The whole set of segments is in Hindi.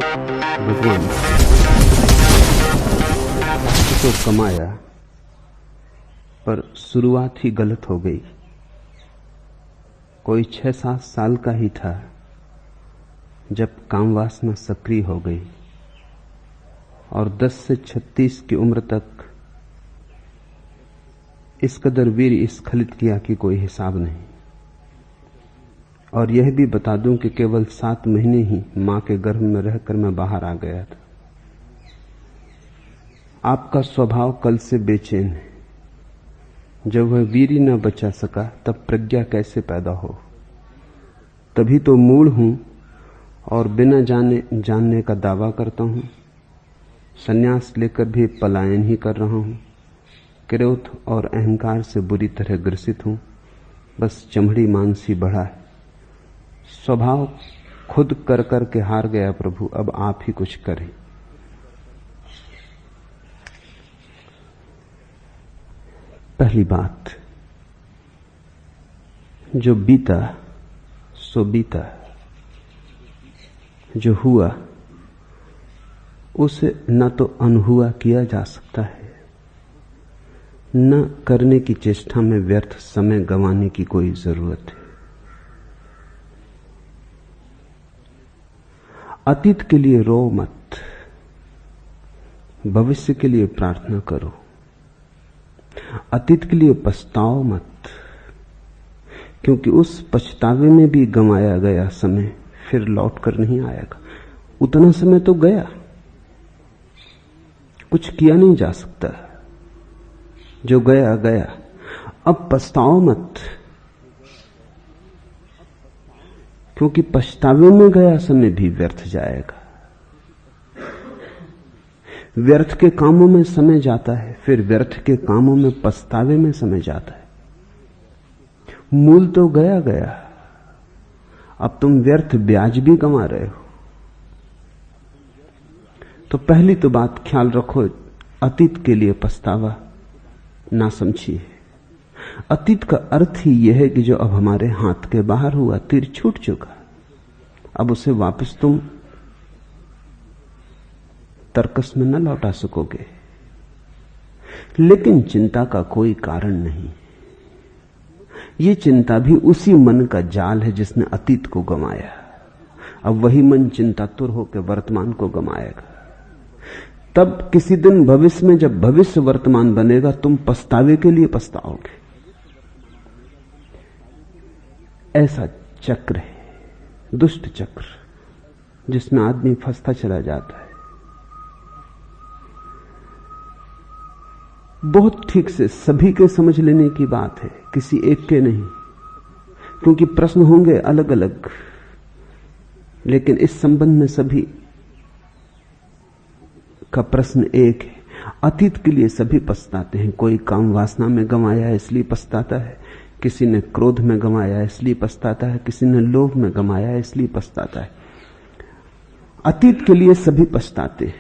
भगवान तो कमाया, पर शुरुआत ही गलत हो गई। कोई 6-7 साल का ही था जब काम वासना सक्रिय हो गई, और 10 से 36 की उम्र तक इस कदर वीर स्खलित किया कि कोई हिसाब नहीं। और यह भी बता दूं कि केवल 7 महीने ही मां के गर्भ में रहकर मैं बाहर आ गया था। आपका स्वभाव कल से बेचैन है। जब वह वीर न बचा सका तब प्रज्ञा कैसे पैदा हो? तभी तो मूढ़ हूं और बिना जाने जानने का दावा करता हूं। संन्यास लेकर भी पलायन ही कर रहा हूं। क्रोध और अहंकार से बुरी तरह ग्रसित हूं। बस चमड़ी मांसी बढ़ा है। स्वभाव खुद कर कर के हार गया प्रभु, अब आप ही कुछ करें। पहली बात, जो बीता सो बीता, जो हुआ उसे न तो अनहुआ किया जा सकता है, न करने की चेष्टा में व्यर्थ समय गंवाने की कोई जरूरत है। अतीत के लिए रो मत, भविष्य के लिए प्रार्थना करो। अतीत के लिए पछताओ मत, क्योंकि उस पछतावे में भी गंवाया गया समय फिर लौट कर नहीं आएगा। उतना समय तो गया, कुछ किया नहीं जा सकता। जो गया गया। अब पछताओ मत, क्योंकि पछतावे में गया समय भी व्यर्थ जाएगा। व्यर्थ के कामों में समय जाता है, फिर व्यर्थ के कामों में पछतावे में समय जाता है। मूल तो गया गया, अब तुम व्यर्थ ब्याज भी कमा रहे हो। तो पहली तो बात ख्याल रखो, अतीत के लिए पछतावा ना समझिए। अतीत का अर्थ ही यह है कि जो अब हमारे हाथ के बाहर हुआ, तीर छूट चुका, अब उसे वापस तुम तर्कस में न लौटा सकोगे। लेकिन चिंता का कोई कारण नहीं। ये चिंता भी उसी मन का जाल है जिसने अतीत को गंवाया। अब वही मन चिंतातुर होकर वर्तमान को गंवाएगा। तब किसी दिन भविष्य में जब भविष्य वर्तमान बनेगा, तुम पछतावे के लिए पछताओगे। ऐसा चक्र है, दुष्ट चक्र, जिसमें आदमी फंसता चला जाता है। बहुत ठीक से सभी के समझ लेने की बात है, किसी एक के नहीं, क्योंकि प्रश्न होंगे अलग अलग। लेकिन इस संबंध में सभी का प्रश्न एक है। अतीत के लिए सभी पछताते हैं। कोई काम वासना में गंवाया है इसलिए पछताता है, किसी ने क्रोध में गंवाया है इसलिए पछताता है, किसी ने लोभ में गंवाया है इसलिए पछताता है। अतीत के लिए सभी पछताते हैं,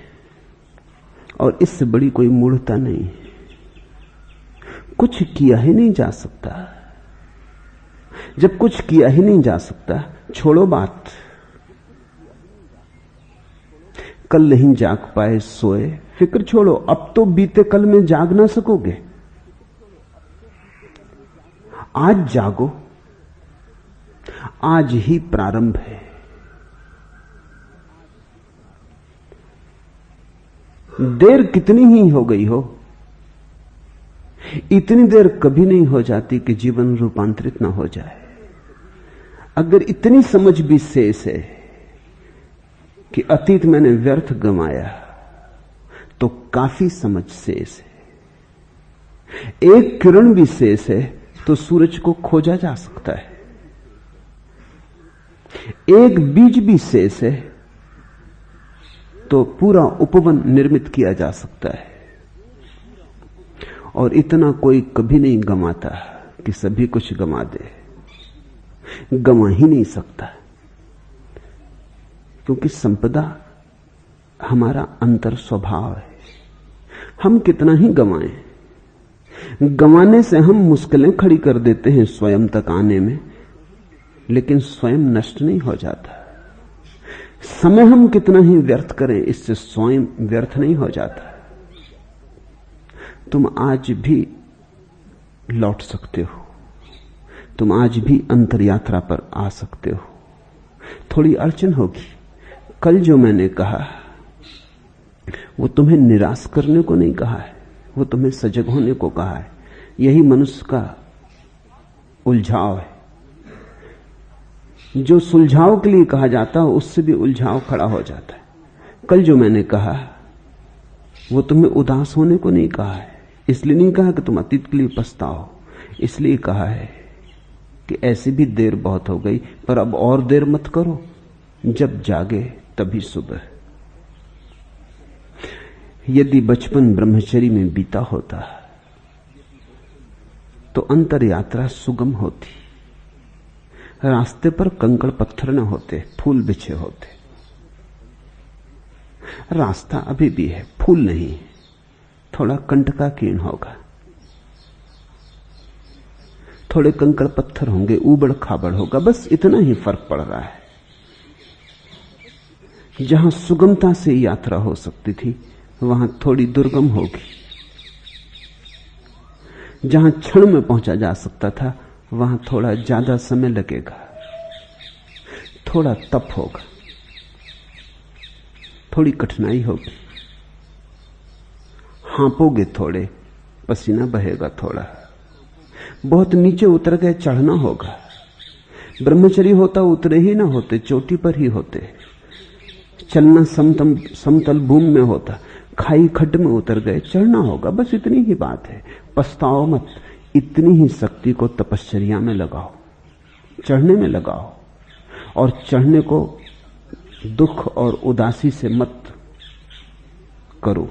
और इससे बड़ी कोई मूढ़ता नहीं है। कुछ किया ही नहीं जा सकता। जब कुछ किया ही नहीं जा सकता, छोड़ो बात। कल नहीं जाग पाए सोए, फिक्र छोड़ो। अब तो बीते कल में जाग ना सकोगे। आज जागो, आज ही प्रारंभ है। देर कितनी ही हो गई हो, इतनी देर कभी नहीं हो जाती कि जीवन रूपांतरित ना हो जाए। अगर इतनी समझ भी शेष है कि अतीत मैंने व्यर्थ गंवाया, तो काफी समझ शेष है। एक किरण भी शेष है तो सूरज को खोजा जा सकता है। एक बीज भी शेष है तो पूरा उपवन निर्मित किया जा सकता है। और इतना कोई कभी नहीं गंवाता कि सभी कुछ गंवा दे। गंवा ही नहीं सकता, क्योंकि संपदा हमारा अंतर स्वभाव है। हम कितना ही गंवाएं, गंवाने से हम मुश्किलें खड़ी कर देते हैं स्वयं तक आने में, लेकिन स्वयं नष्ट नहीं हो जाता। समय हम कितना ही व्यर्थ करें, इससे स्वयं व्यर्थ नहीं हो जाता। तुम आज भी लौट सकते हो, तुम आज भी अंतर यात्रा पर आ सकते हो। थोड़ी अड़चन होगी। कल जो मैंने कहा वो तुम्हें निराश करने को नहीं कहा है, वो तुम्हें सजग होने को कहा है। यही मनुष्य का उलझाव है। जो सुलझाव के लिए कहा जाता है उससे भी उलझाव खड़ा हो जाता है। कल जो मैंने कहा वो तुम्हें उदास होने को नहीं कहा है, इसलिए नहीं कहा कि तुम अतीत के लिए पछताओ, इसलिए कहा है कि ऐसी भी देर बहुत हो गई, पर अब और देर मत करो, जब जागे तभी सुबह। यदि बचपन ब्रह्मचर्य में बीता होता तो अंतर यात्रा सुगम होती, रास्ते पर कंकड़ पत्थर न होते, फूल बिछे होते। रास्ता अभी भी है, फूल नहीं, थोड़ा कंटकाकीर्ण होगा, थोड़े कंकड़ पत्थर होंगे, ऊबड़ खाबड़ होगा, बस इतना ही फर्क पड़ रहा है। जहां सुगमता से यात्रा हो सकती थी वहां थोड़ी दुर्गम होगी, जहां क्षण में पहुंचा जा सकता था वहां थोड़ा ज्यादा समय लगेगा, थोड़ा तप होगा, थोड़ी कठिनाई होगी, हाँपोगे थोड़े, पसीना बहेगा थोड़ा, बहुत नीचे उतर गए, चढ़ना होगा। ब्रह्मचर्य होता उतरे ही ना होते, चोटी पर ही होते। चलना समतल भूमि में होता, खाई खड्ड में उतर गए, चढ़ना होगा, बस इतनी ही बात है। पछताओ मत, इतनी ही शक्ति को तपश्चर्या में लगाओ, चढ़ने में लगाओ, और चढ़ने को दुख और उदासी से मत करो।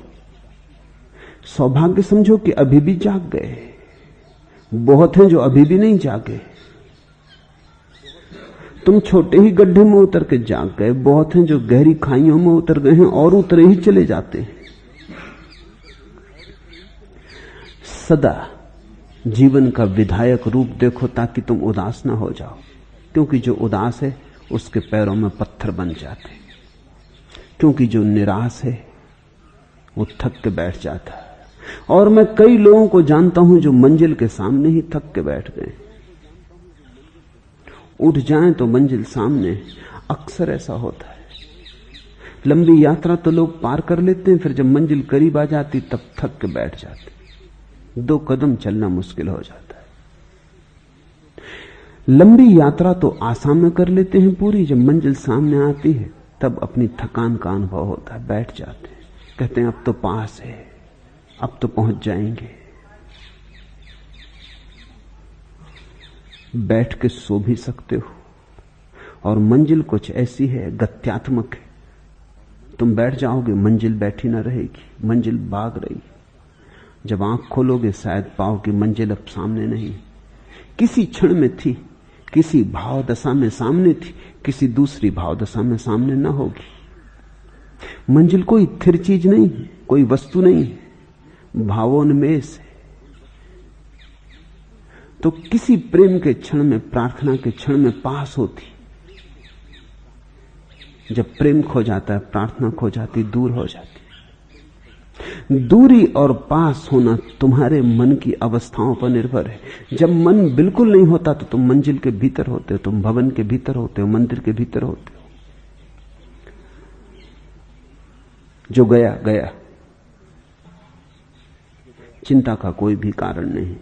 सौभाग्य समझो कि अभी भी जाग गए, बहुत हैं जो अभी भी नहीं जागे। तुम छोटे ही गड्ढे में उतर के जाग गए, बहुत हैं जो गहरी खाइयों में उतर गए हैं और उतरे ही चले जाते हैं। सदा जीवन का विधायक रूप देखो ताकि तुम उदास ना हो जाओ, क्योंकि जो उदास है उसके पैरों में पत्थर बन जाते, क्योंकि जो निराश है वो थक के बैठ जाता है। और मैं कई लोगों को जानता हूं जो मंजिल के सामने ही थक के बैठ गए। उठ जाएं तो मंजिल सामने, अक्सर ऐसा होता है। लंबी यात्रा तो लोग पार कर लेते हैं, फिर जब मंजिल करीब आ जाती तब थक के बैठ जाते, 2 कदम चलना मुश्किल हो जाता है। लंबी यात्रा तो आसाम में कर लेते हैं पूरी, जब मंजिल सामने आती है तब अपनी थकान का अनुभव होता है, बैठ जाते हैं, कहते हैं अब तो पास है, अब तो पहुंच जाएंगे। बैठ के सो भी सकते हो, और मंजिल कुछ ऐसी है, गत्यात्मक है। तुम बैठ जाओगे, मंजिल बैठी ना रहेगी, मंजिल भाग रही। जब आंख खोलोगे शायद पाओ कि मंजिल अब सामने नहीं, किसी क्षण में थी, किसी भाव दशा में सामने थी, किसी दूसरी भाव दशा में सामने ना होगी। मंजिल कोई स्थिर चीज नहीं है, कोई वस्तु नहीं है, भावोन्मेष है। तो किसी प्रेम के क्षण में, प्रार्थना के क्षण में पास होती, जब प्रेम खो जाता है प्रार्थना खो जाती, दूर हो जाती। दूरी और पास होना तुम्हारे मन की अवस्थाओं पर निर्भर है। जब मन बिल्कुल नहीं होता तो तुम मंजिल के भीतर होते हो, तुम भवन के भीतर होते हो, मंदिर के भीतर होते हो। जो गया गया, चिंता का कोई भी कारण नहीं।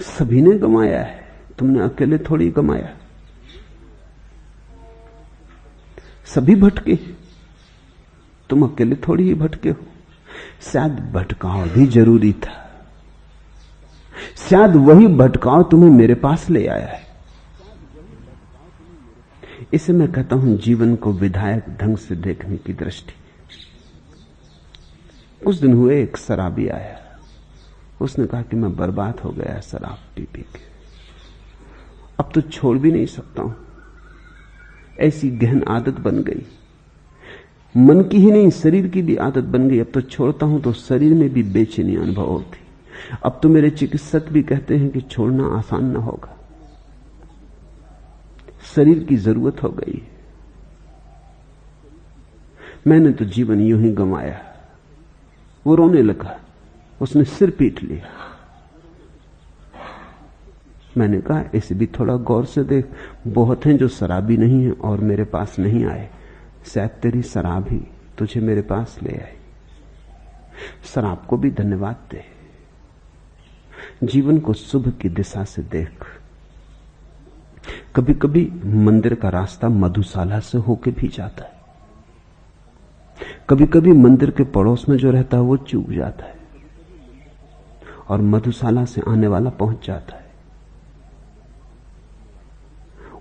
सभी ने गंवाया है, तुमने अकेले थोड़ी गंवाया। सभी भटके, तुम अकेले थोड़ी ही भटके हो। शायद भटकाव भी जरूरी था, शायद वही भटकाव तुम्हें मेरे पास ले आया है। इसे मैं कहता हूं जीवन को विधायक ढंग से देखने की दृष्टि। कुछ दिन हुए एक शराबी आया, उसने कहा कि मैं बर्बाद हो गया शराब पी पी के, अब तो छोड़ भी नहीं सकता हूं, ऐसी गहन आदत बन गई, मन की ही नहीं शरीर की भी आदत बन गई। अब तो छोड़ता हूं तो शरीर में भी बेचैनी अनुभव होती। अब तो मेरे चिकित्सक भी कहते हैं कि छोड़ना आसान ना होगा, शरीर की जरूरत हो गई। मैंने तो जीवन यूं ही गंवाया। वो रोने लगा, उसने सिर पीट लिया। मैंने कहा इसे भी थोड़ा गौर से देख, बहुत हैं जो शराबी नहीं है और मेरे पास नहीं आए, शायद तेरी शराब ही तुझे मेरे पास ले आई। शराब को भी धन्यवाद दे। जीवन को शुभ की दिशा से देख। कभी कभी मंदिर का रास्ता मधुशाला से होके भी जाता है, कभी कभी मंदिर के पड़ोस में जो रहता है वो चूक जाता है और मधुशाला से आने वाला पहुंच जाता है।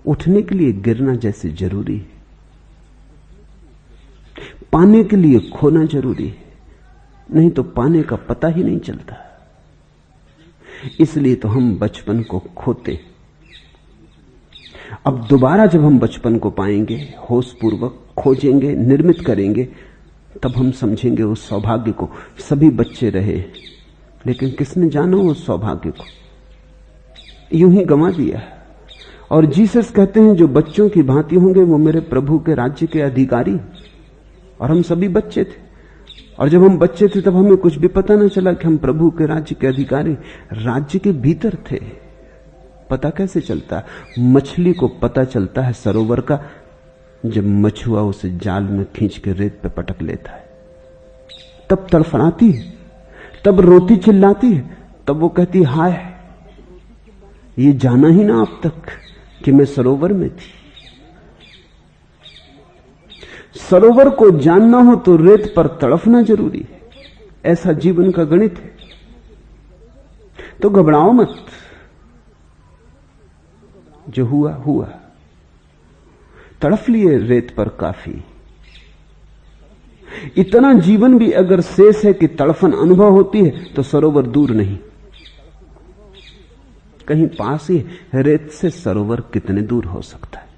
उठने के लिए गिरना जैसे जरूरी है, पाने के लिए खोना जरूरी है, नहीं तो पाने का पता ही नहीं चलता। इसलिए तो हम बचपन को खोते। अब दोबारा जब हम बचपन को पाएंगे, होश पूर्वक खोजेंगे, निर्मित करेंगे, तब हम समझेंगे उस सौभाग्य को। सभी बच्चे रहे, लेकिन किसने जाना उस सौभाग्य को, यूं ही गंवा दिया। और जीसस कहते हैं जो बच्चों की भांति होंगे वो मेरे प्रभु के राज्य के अधिकारी। और हम सभी बच्चे थे, और जब हम बच्चे थे तब हमें कुछ भी पता न चला कि हम प्रभु के राज्य के अधिकारी, राज्य के भीतर थे। पता कैसे चलता? मछली को पता चलता है सरोवर का जब मछुआ उसे जाल में खींच के रेत पे पटक लेता है, तब तड़फड़ाती है, तब रोती चिल्लाती है, तब वो कहती हाय, ये जाना ही ना अब तक कि मैं सरोवर में थी। सरोवर को जानना हो तो रेत पर तड़फना जरूरी है। ऐसा जीवन का गणित है। तो घबराओ मत, जो हुआ हुआ। तड़फ लिए रेत पर काफी। इतना जीवन भी अगर शेष है कि तड़फन अनुभव होती है तो सरोवर दूर नहीं, कहीं पास ही। रेत से सरोवर कितने दूर हो सकता है?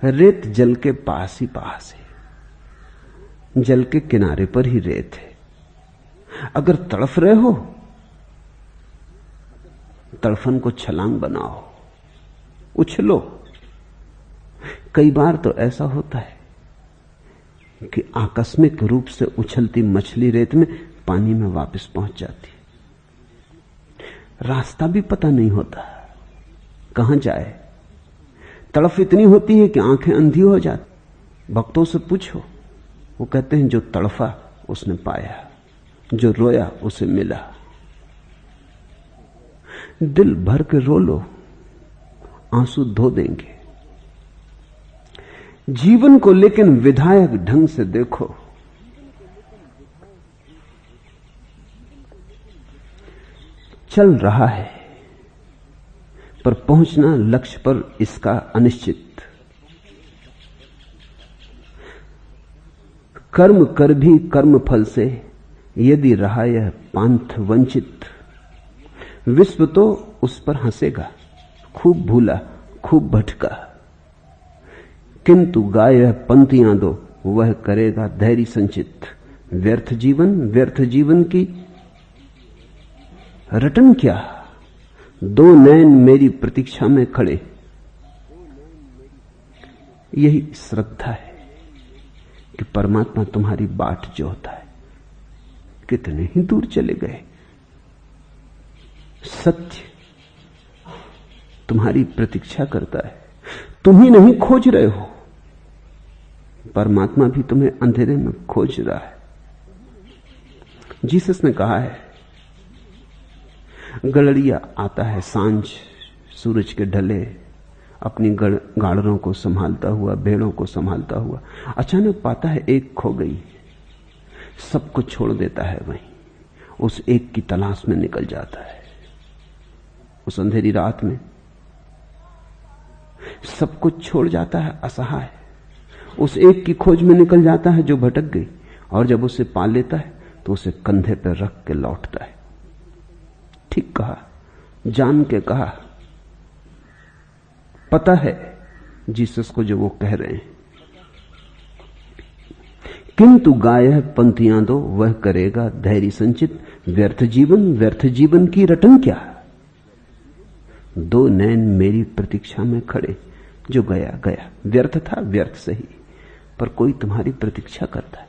रेत जल के पास ही पास है, जल के किनारे पर ही रेत है। अगर तड़फ रहे हो, तड़फन को छलांग बनाओ, उछलो। कई बार तो ऐसा होता है कि आकस्मिक रूप से उछलती मछली रेत में पानी में वापस पहुंच जाती है। रास्ता भी पता नहीं होता कहां जाए। तड़फ इतनी होती है कि आंखें अंधी हो जाती। भक्तों से पूछो, वो कहते हैं जो तड़फा उसने पाया, जो रोया उसे मिला। दिल भर के रो लो, आंसू धो देंगे। जीवन को लेकिन विधायक ढंग से देखो। चल रहा है पर पहुंचना लक्ष्य पर इसका अनिश्चित। कर्म कर भी कर्म फल से यदि रहा यह पांथ वंचित। विश्व तो उस पर हंसेगा, खूब भूला खूब भटका, किंतु गाय पंक्तियां दो वह करेगा धैर्य संचित। व्यर्थ जीवन की रटन क्या, दो नैन मेरी प्रतीक्षा में खड़े। यही श्रद्धा है कि परमात्मा तुम्हारी बाट जोहता है। कितने ही दूर चले गए, सत्य तुम्हारी प्रतीक्षा करता है। तुम ही नहीं खोज रहे हो, परमात्मा भी तुम्हें अंधेरे में खोज रहा है। जीसस ने कहा है, गड़रिया आता है सांझ सूरज के ढले, अपनी गाड़रों को संभालता हुआ, भेड़ों को संभालता हुआ। अचानक पाता है एक खो गई, सब कुछ छोड़ देता है, वहीं उस एक की तलाश में निकल जाता है। उस अंधेरी रात में सब कुछ छोड़ जाता है, असहाय, उस एक की खोज में निकल जाता है जो भटक गई। और जब उसे पा लेता है तो उसे कंधे पर रख के लौटता है। ठीक कहा, जान के कहा। पता है जीसस को जो वो कह रहे हैं, किंतु गाय पंक्तियां दो वह करेगा धैर्य संचित। व्यर्थ जीवन की रटन क्या, दो नैन मेरी प्रतीक्षा में खड़े। जो गया गया, व्यर्थ था व्यर्थ सही, पर कोई तुम्हारी प्रतीक्षा करता है।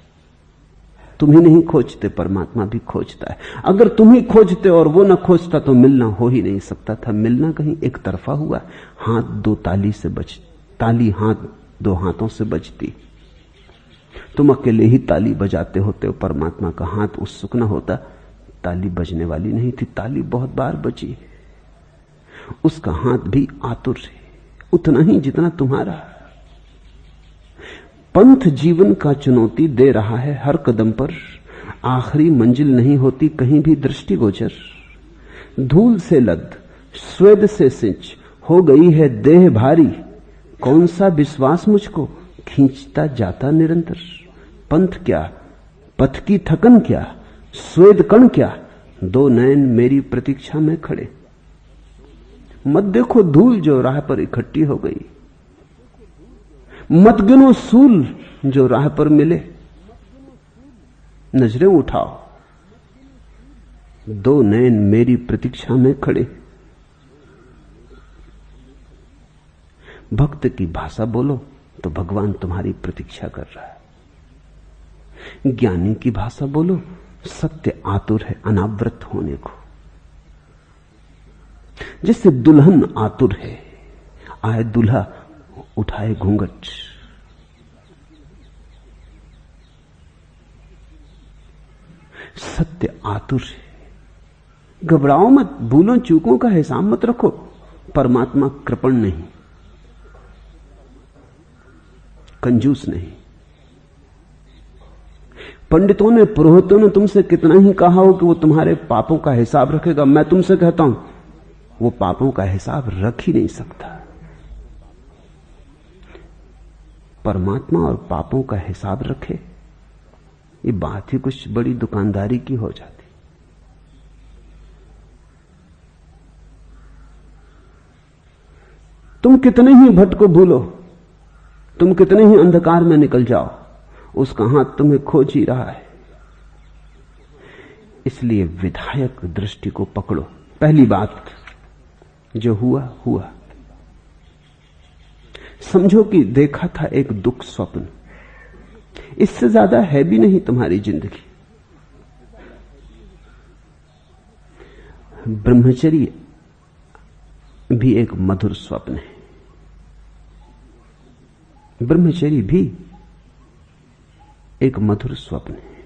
तुम ही नहीं खोजते, परमात्मा भी खोजता है। अगर तुम ही खोजते और वो ना खोजता तो मिलना हो ही नहीं सकता था। मिलना कहीं एक तरफा हुआ। हाथ दो ताली से ताली हाथ दो हाथों से बजती। तुम अकेले ही ताली बजाते होते हो, परमात्मा का हाथ उत्सुक न होता ताली बजने वाली नहीं थी। ताली बहुत बार बजी, उसका हाथ भी आतुर है, उतना ही जितना तुम्हारा। पंथ जीवन का चुनौती दे रहा है हर कदम पर, आखिरी मंजिल नहीं होती कहीं भी दृष्टिगोचर। धूल से लद स्वेद से सिंच हो गई है देह भारी, कौन सा विश्वास मुझको खींचता जाता निरंतर। पंथ क्या, पथ की थकन क्या, स्वेद कण क्या, दो नयन मेरी प्रतीक्षा में खड़े। मत देखो धूल जो राह पर इकट्ठी हो गई, मत गिनो सूल जो राह पर मिले। नजरें उठाओ, दो नयन मेरी प्रतीक्षा में खड़े। भक्त की भाषा बोलो तो भगवान तुम्हारी प्रतीक्षा कर रहा है। ज्ञानी की भाषा बोलो, सत्य आतुर है अनावृत होने को। जैसे दुल्हन आतुर है, आए दुल्हा उठाए घूंघट। सत्य आतुर है। घबराओ मत, भूलों चूकों का हिसाब मत रखो। परमात्मा कृपण नहीं, कंजूस नहीं। पंडितों ने पुरोहितों ने तुमसे कितना ही कहा हो कि वो तुम्हारे पापों का हिसाब रखेगा, मैं तुमसे कहता हूं वो पापों का हिसाब रख ही नहीं सकता। परमात्मा और पापों का हिसाब रखे, ये बात ही कुछ बड़ी दुकानदारी की हो जाती। तुम कितने ही भटको भूलो, तुम कितने ही अंधकार में निकल जाओ, उसका हाथ तुम्हें खोज ही रहा है। इसलिए विधायक दृष्टि को पकड़ो। पहली बात, जो हुआ हुआ। समझो कि देखा था एक दुख स्वप्न, इससे ज्यादा है भी नहीं तुम्हारी जिंदगी। ब्रह्मचर्य भी एक मधुर स्वप्न है। ब्रह्मचर्य भी एक मधुर स्वप्न है।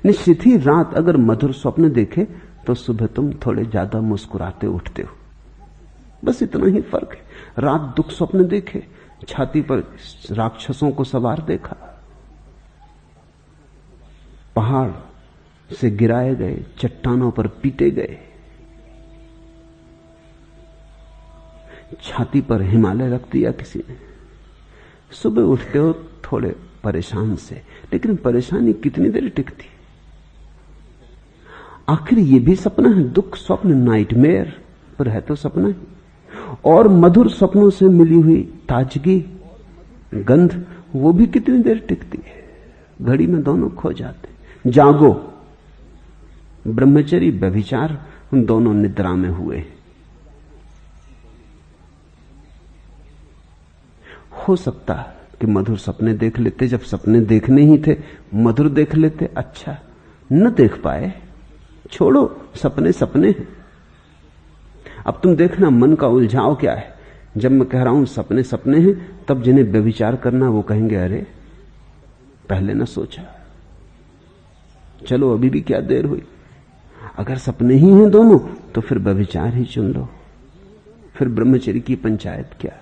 निश्चित ही रात अगर मधुर स्वप्न देखे तो सुबह तुम थोड़े ज्यादा मुस्कुराते उठते हो, बस इतना ही फर्क है। रात दुख स्वप्न देखे, छाती पर राक्षसों को सवार देखा, पहाड़ से गिराए गए, चट्टानों पर पीटे गए, छाती पर हिमालय रख दिया किसी ने। सुबह उठते हो थोड़े परेशान से, लेकिन परेशानी कितनी देर टिकती? आखिर ये भी सपना है। दुख स्वप्न नाइटमेयर पर है तो सपना ही। और मधुर सपनों से मिली हुई ताजगी, गंध, वो भी कितनी देर टिकती है? घड़ी में दोनों खो जाते। जागो। ब्रह्मचर्य व्यभिचार दोनों निद्रा में हुए। हो सकता कि मधुर सपने देख लेते, जब सपने देखने ही थे मधुर देख लेते। अच्छा, न देख पाए, छोड़ो, सपने सपने हैं। अब तुम देखना मन का उलझाव क्या है। जब मैं कह रहा हूं सपने सपने हैं, तब जिन्हें व्यभिचार करना वो कहेंगे अरे पहले ना सोचा, चलो अभी भी क्या देर हुई। अगर सपने ही हैं दोनों तो फिर व्यभिचार ही चुन लो, फिर ब्रह्मचर्य की पंचायत क्या।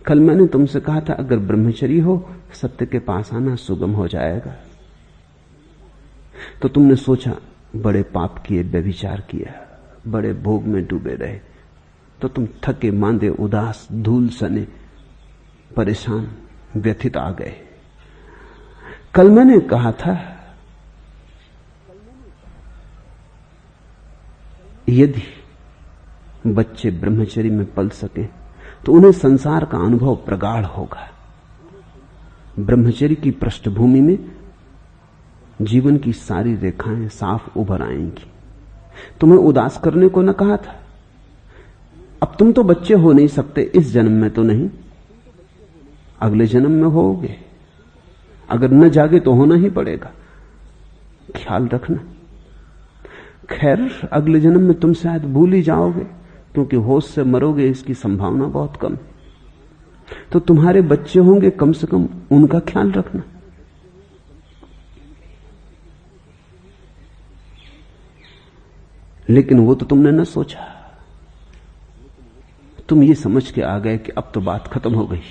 कल मैंने तुमसे कहा था अगर ब्रह्मचर्य हो सत्य के पास आना सुगम हो जाएगा, तो तुमने सोचा बड़े पाप किए, व्यभिचार किया, बड़े भोग में डूबे रहे, तो तुम थके मांदे उदास धूल सने परेशान व्यथित आ गए। कल मैंने कहा था यदि बच्चे ब्रह्मचर्य में पल सके तो उन्हें संसार का अनुभव प्रगाढ़ होगा। ब्रह्मचर्य की पृष्ठभूमि में जीवन की सारी रेखाएं साफ उभर आएंगी। तुम्हें उदास करने को न कहा था, अब तुम तो बच्चे हो नहीं सकते, इस जन्म में तो नहीं, अगले जन्म में होगे। अगर न जागे तो होना ही पड़ेगा, ख्याल रखना। खैर, अगले जन्म में तुम शायद भूल ही जाओगे, क्योंकि होश से मरोगे इसकी संभावना बहुत कम। तो तुम्हारे बच्चे होंगे, कम से कम उनका ख्याल रखना। लेकिन वो तो तुमने न सोचा, तुम ये समझ के आ गए कि अब तो बात खत्म हो गई,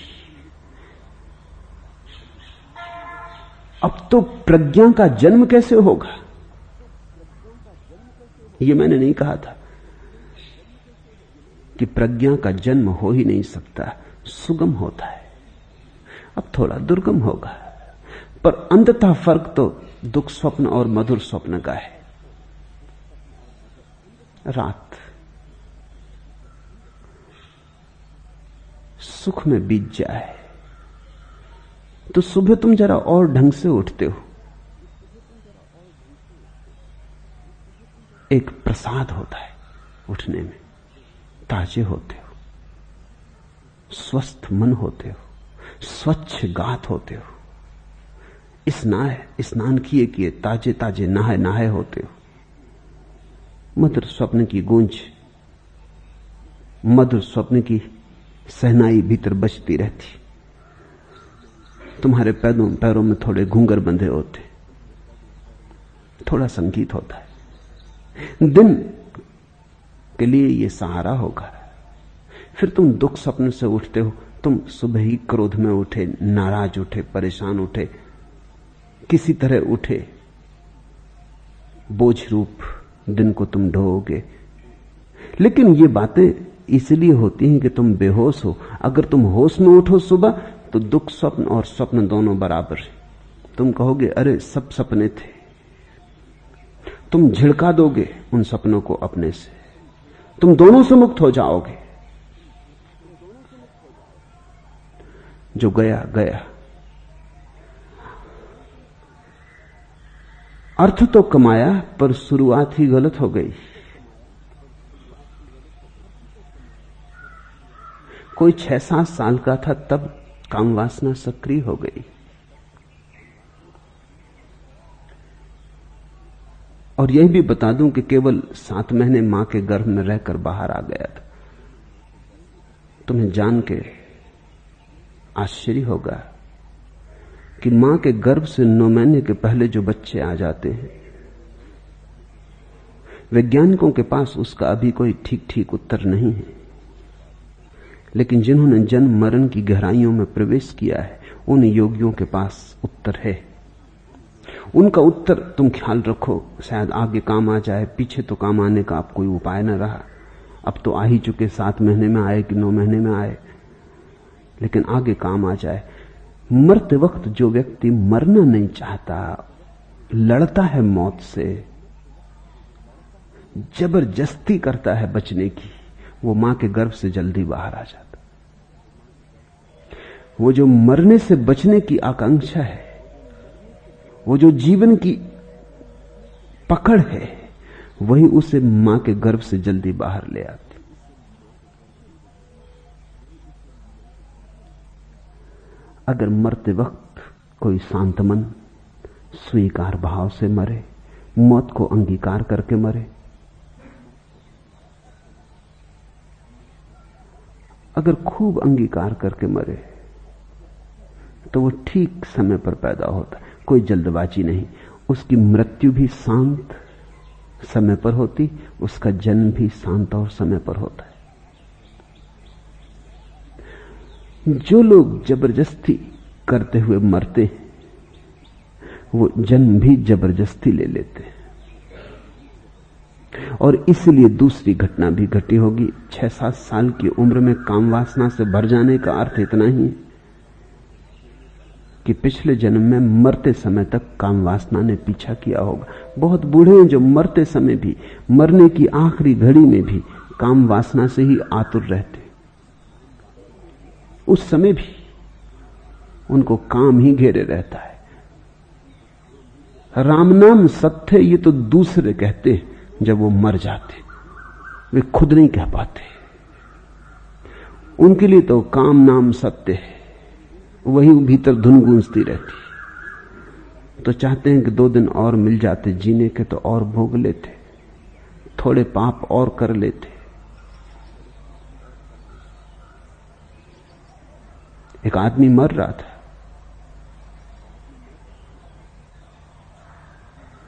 अब तो प्रज्ञा का जन्म कैसे होगा। ये मैंने नहीं कहा था कि प्रज्ञा का जन्म हो ही नहीं सकता, सुगम होता है, अब थोड़ा दुर्गम होगा, पर अंततः फर्क तो दुख स्वप्न और मधुर स्वप्न का है। रात सुख में बीत जाए तो सुबह तुम जरा और ढंग से उठते हो, एक प्रसाद होता है उठने में, ताजे होते हो, स्वस्थ मन होते हो, स्वच्छ गात होते हो, स्नान किए किए ताजे ताजे नहाए नहाए होते हो। मधुर स्वप्न की गूंज, मधुर स्वप्न की सहनाई भीतर बजती रहती। तुम्हारे पैरों में थोड़े घूंगर बंधे होते, थोड़ा संगीत होता है। दिन के लिए यह सहारा होगा। फिर तुम दुख स्वप्न से उठते हो, तुम सुबह ही क्रोध में उठे, नाराज उठे, परेशान उठे, किसी तरह उठे, बोझ रूप दिन को तुम ढोओगे। लेकिन ये बातें इसलिए होती हैं कि तुम बेहोश हो। अगर तुम होश में उठो सुबह, तो दुख स्वप्न और स्वप्न दोनों बराबर हैं। तुम कहोगे अरे सब सपने थे, तुम झिड़का दोगे उन सपनों को अपने से, तुम दोनों से मुक्त हो जाओगे। जो गया गया। अर्थ तो कमाया, पर शुरुआत ही गलत हो गई। कोई 6-7 साल का था तब काम वासना सक्रिय हो गई, और यह भी बता दूं कि केवल 7 महीने मां के गर्भ में रहकर बाहर आ गया था। तुम्हें जान के आश्चर्य होगा कि मां के गर्भ से 9 महीने के पहले जो बच्चे आ जाते हैं, वैज्ञानिकों के पास उसका अभी कोई ठीक ठीक उत्तर नहीं है। लेकिन जिन्होंने जन्म मरण की गहराइयों में प्रवेश किया है, उन योगियों के पास उत्तर है। उनका उत्तर तुम ख्याल रखो, शायद आगे काम आ जाए। पीछे तो काम आने का अब कोई उपाय न रहा, अब तो आ ही चुके, 7 महीने में आए कि 9 महीने में आए, लेकिन आगे काम आ जाए। मरते वक्त जो व्यक्ति मरना नहीं चाहता, लड़ता है मौत से, जबरदस्ती करता है बचने की, वो मां के गर्भ से जल्दी बाहर आ जाता। वो जो मरने से बचने की आकांक्षा है, वो जो जीवन की पकड़ है, वही उसे मां के गर्भ से जल्दी बाहर ले आती। अगर मरते वक्त कोई शांत मन, स्वीकार भाव से मरे, मौत को अंगीकार करके मरे, अगर खूब अंगीकार करके मरे, तो वो ठीक समय पर पैदा होता है। कोई जल्दबाजी नहीं। उसकी मृत्यु भी शांत समय पर होती, उसका जन्म भी शांत और समय पर होता है। जो लोग जबरदस्ती करते हुए मरते हैं, वो जन्म भी जबरदस्ती ले लेते हैं। और इसलिए दूसरी घटना भी घटी होगी। 6-7 साल की उम्र में काम वासना से भर जाने का अर्थ इतना ही है कि पिछले जन्म में मरते समय तक काम वासना ने पीछा किया होगा। बहुत बूढ़े हैं जो मरते समय भी, मरने की आखिरी घड़ी में भी काम वासना से ही आतुर रहते। उस समय भी उनको काम ही घेरे रहता है। राम नाम सत्य, ये तो दूसरे कहते हैं जब वो मर जाते, वे खुद नहीं कह पाते। उनके लिए तो काम नाम सत्य है, वही भीतर धुन गूंजती रहती। तो चाहते हैं कि 2 दिन और मिल जाते जीने के तो और भोग लेते, थोड़े पाप और कर लेते। एक आदमी मर रहा था,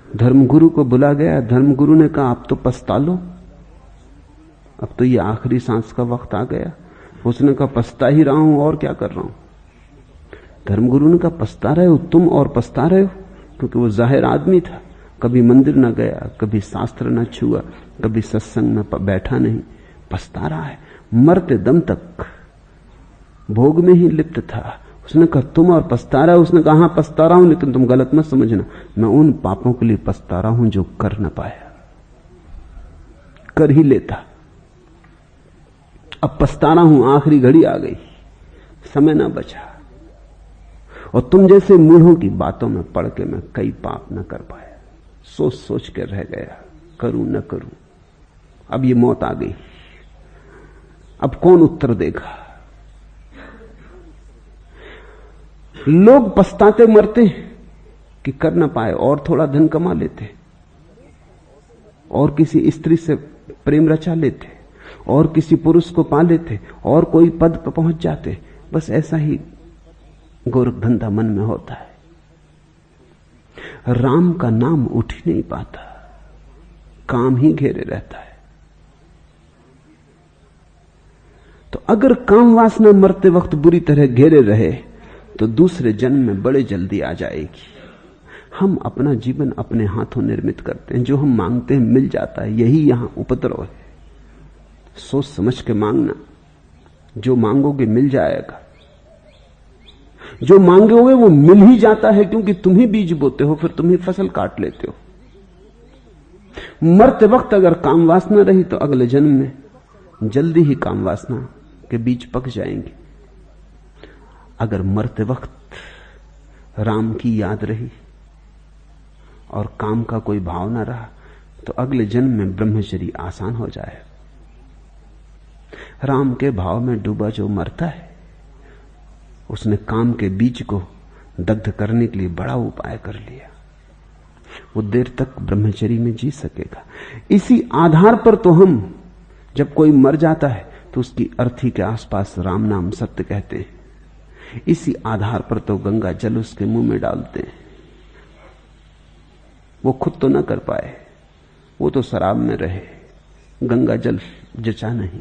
धर्मगुरु को बुला गया। धर्मगुरु ने कहा अब तो पछता लो, अब तो ये आखिरी सांस का वक्त आ गया। उसने कहा पछता ही रहा हूं और क्या कर रहा हूं। धर्मगुरु ने कहा पछता रहे हो तुम और पछता रहे हो, क्योंकि वो जाहिर आदमी था, कभी मंदिर न गया, कभी शास्त्र न छुआ, कभी सत्संग में बैठा नहीं, पछता रहा है, मरते दम तक भोग में ही लिप्त था। उसने कहा तुम और पछता रहा हो। उसने कहा हाँ पछता रहा हूं, लेकिन तुम गलत मत समझना, मैं उन पापों के लिए पछता रहा हूं जो कर न पाया, कर ही लेता। अब पछता रहा हूं, आखिरी घड़ी आ गई, समय ना बचा। और तुम जैसे मूढ़ों की बातों में पड़ के मैं कई पाप न कर पाया, सोच सोच कर रह गया, करूं न करूं। अब ये मौत आ गई, अब कौन उत्तर देगा। लोग पछताते मरते कि कर न पाए, और थोड़ा धन कमा लेते, और किसी स्त्री से प्रेम रचा लेते, और किसी पुरुष को पा लेते, और कोई पद पर पहुंच जाते। बस ऐसा ही गोरख धंधा मन में होता है। राम का नाम उठ ही नहीं पाता, काम ही घेरे रहता है। तो अगर काम वासना मरते वक्त बुरी तरह घेरे रहे तो दूसरे जन्म में बड़े जल्दी आ जाएगी। हम अपना जीवन अपने हाथों निर्मित करते हैं, जो हम मांगते हैं मिल जाता है, यही यहां उपद्रव है। सोच समझ के मांगना, जो मांगोगे मिल जाएगा, जो मांगोगे वो मिल ही जाता है, क्योंकि तुम ही बीज बोते हो, फिर तुम ही फसल काट लेते हो। मरते वक्त अगर काम वासना रही तो अगले जन्म में जल्दी ही काम वासना के बीज पक जाएंगे। अगर मरते वक्त राम की याद रही और काम का कोई भाव ना रहा तो अगले जन्म में ब्रह्मचर्य आसान हो जाए। राम के भाव में डूबा जो मरता है, उसने काम के बीज को दग्ध करने के लिए बड़ा उपाय कर लिया, वो देर तक ब्रह्मचर्य में जी सकेगा। इसी आधार पर तो हम जब कोई मर जाता है तो उसकी अर्थी के आसपास राम नाम सत्य कहते हैं। इसी आधार पर तो गंगा जल उसके मुंह में डालते हैं। वो खुद तो न कर पाए, वो तो शराब में रहे, गंगा जल जचा नहीं।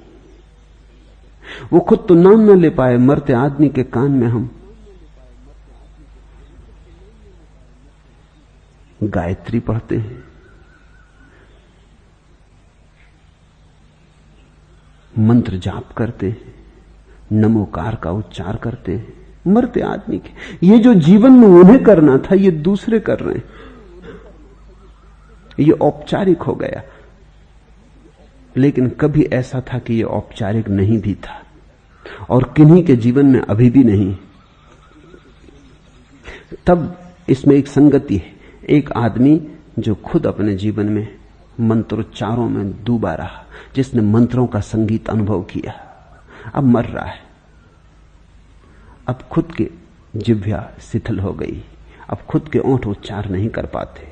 वो खुद तो नाम न ले पाए, मरते आदमी के कान में हम गायत्री पढ़ते हैं, मंत्र जाप करते हैं, नमोकार का उच्चार करते हैं, मरते आदमी के। ये जो जीवन में उन्हें करना था ये दूसरे कर रहे हैं, ये औपचारिक हो गया। लेकिन कभी ऐसा था कि ये औपचारिक नहीं भी था, और किन्हीं के जीवन में अभी भी नहीं। तब इसमें एक संगति है। एक आदमी जो खुद अपने जीवन में मंत्रोच्चारों में डूबा रहा, जिसने मंत्रों का संगीत अनुभव किया, अब मर रहा है। अब खुद के जिह्वा शिथिल हो गई, अब खुद के ओंठ उच्चार नहीं कर पाते।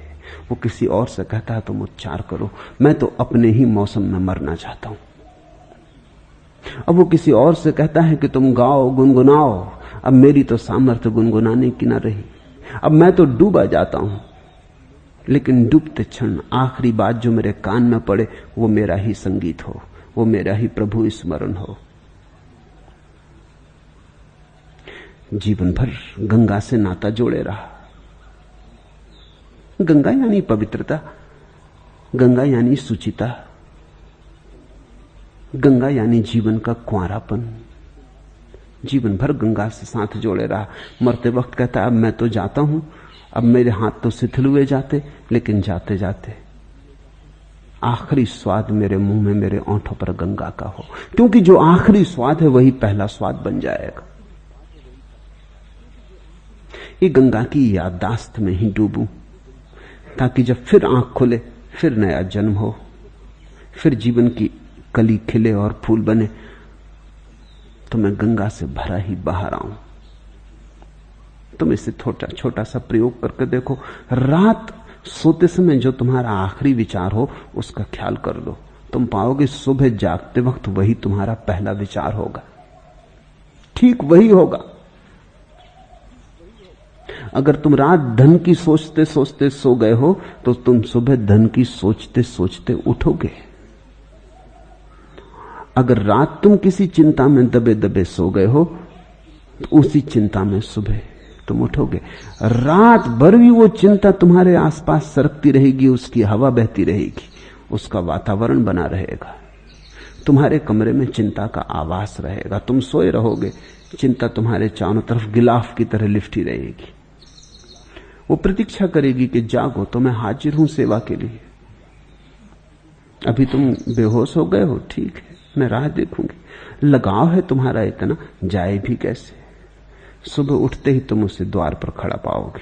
वो किसी और से कहता है तुम उच्चार करो, मैं तो अपने ही मौसम में मरना चाहता हूं। अब वो किसी और से कहता है कि तुम गाओ गुनगुनाओ, अब मेरी तो सामर्थ्य गुनगुनाने की ना रही, अब मैं तो डूबा जाता हूं। लेकिन डूबते क्षण आखिरी बात जो मेरे कान में पड़े वो मेरा ही संगीत हो, वो मेरा ही प्रभु स्मरण हो। जीवन भर गंगा से नाता जोड़े रहा। गंगा यानी पवित्रता, गंगा यानी सुचिता, गंगा यानी जीवन का कुंवारापन। जीवन भर गंगा से साथ जोड़े रहा। मरते वक्त कहता अब मैं तो जाता हूं, अब मेरे हाथ तो शिथिल हुए जाते, लेकिन जाते जाते आखिरी स्वाद मेरे मुंह में, मेरे ओंठों पर गंगा का हो, क्योंकि जो आखिरी स्वाद है वही पहला स्वाद बन जाएगा। ये गंगा की याददाश्त में ही डूबूं, ताकि जब फिर आंख खुले फिर नया जन्म हो, फिर जीवन की कली खिले और फूल बने। तो मैं गंगा से भरा ही बाहर आऊं। तुम इसे छोटा छोटा सा प्रयोग करके देखो। रात सोते समय जो तुम्हारा आखिरी विचार हो उसका ख्याल कर लो। तुम पाओगे सुबह जागते वक्त वही तुम्हारा पहला विचार होगा, ठीक वही होगा। अगर तुम रात धन की सोचते सोचते सो गए हो तो तुम सुबह धन की सोचते सोचते उठोगे। अगर रात तुम किसी चिंता में दबे दबे सो गए हो तो उसी चिंता में सुबह तुम उठोगे। रात भर भी वो चिंता तुम्हारे आसपास सरकती रहेगी, उसकी हवा बहती रहेगी, उसका वातावरण बना रहेगा। तुम्हारे कमरे में चिंता का आवास रहेगा। तुम सोए रहोगे, चिंता तुम्हारे चारों तरफ गिलाफ की तरह लिपटी रहेगी। वो प्रतीक्षा करेगी कि जागो तो मैं हाजिर हूं सेवा के लिए। अभी तुम बेहोश हो गए हो, ठीक है, मैं राह देखूंगी। लगाव है तुम्हारा इतना, जाए भी कैसे। सुबह उठते ही तुम उसे द्वार पर खड़ा पाओगे।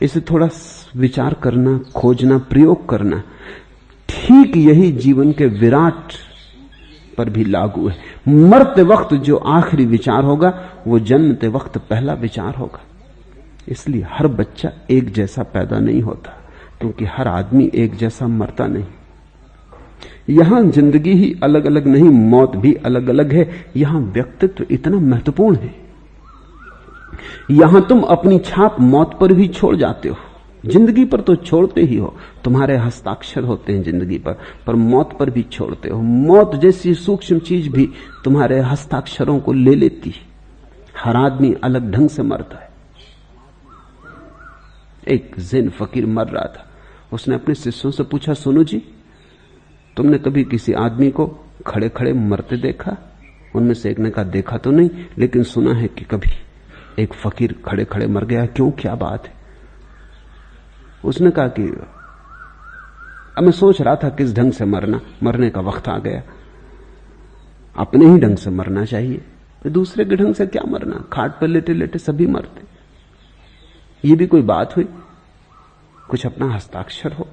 इसे थोड़ा विचार करना, खोजना, प्रयोग करना। ठीक यही जीवन के विराट पर भी लागू है। मरते वक्त जो आखिरी विचार होगा वो जन्मते वक्त पहला विचार होगा। इसलिए हर बच्चा एक जैसा पैदा नहीं होता, क्योंकि हर आदमी एक जैसा मरता नहीं। यहां जिंदगी ही अलग अलग नहीं, मौत भी अलग अलग है। यहां व्यक्तित्व इतना महत्वपूर्ण है। यहां तुम अपनी छाप मौत पर भी छोड़ जाते हो। जिंदगी पर तो छोड़ते ही हो, तुम्हारे हस्ताक्षर होते हैं जिंदगी पर मौत पर भी छोड़ते हो। मौत जैसी सूक्ष्म चीज भी तुम्हारे हस्ताक्षरों को ले लेती है। हर आदमी अलग ढंग से मरता है। एक ज़ेन फकीर मर रहा था। उसने अपने शिष्यों से पूछा, सुनो जी, तुमने कभी किसी आदमी को खड़े खड़े मरते देखा? उनमें से एक ने कहा, देखा तो नहीं, लेकिन सुना है कि कभी एक फकीर खड़े खड़े मर गया। क्यों, क्या बात है? उसने कहा कि अब मैं सोच रहा था किस ढंग से मरने का वक्त आ गया। अपने ही ढंग से मरना चाहिए, दूसरे के ढंग से क्या मरना। खाट पर लेटे लेटे सभी मरते, ये भी कोई बात हुई? कुछ अपना हस्ताक्षर हो।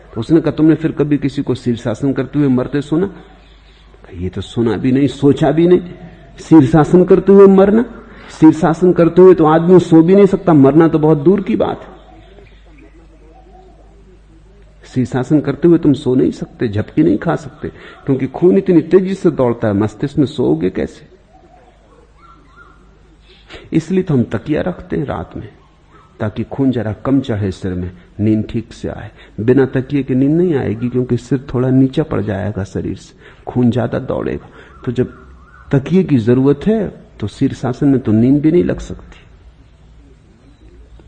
तो उसने कहा, तुमने फिर कभी किसी को शीर्षासन करते हुए मरते सुना? ये तो सुना भी नहीं, सोचा भी नहीं। शीर्षासन करते हुए मरना? शीर्षासन करते हुए तो आदमी सो भी नहीं सकता, मरना तो बहुत दूर की बात है। शीर्षासन करते हुए तुम सो नहीं सकते, झपकी नहीं खा सकते, क्योंकि खून इतनी तेजी से दौड़ता है, मस्तिष्क में सोओगे कैसे? इसलिए तो हम तकिया रखते हैं रात में, ताकि खून जरा कम चढ़े सिर में, नींद ठीक से आए। बिना तकिए के नींद नहीं आएगी, क्योंकि सिर थोड़ा नीचा पड़ जाएगा शरीर से, खून ज्यादा दौड़ेगा। तो जब तकिए की जरूरत है तो शीर्षासन में तो नींद भी नहीं लग सकती।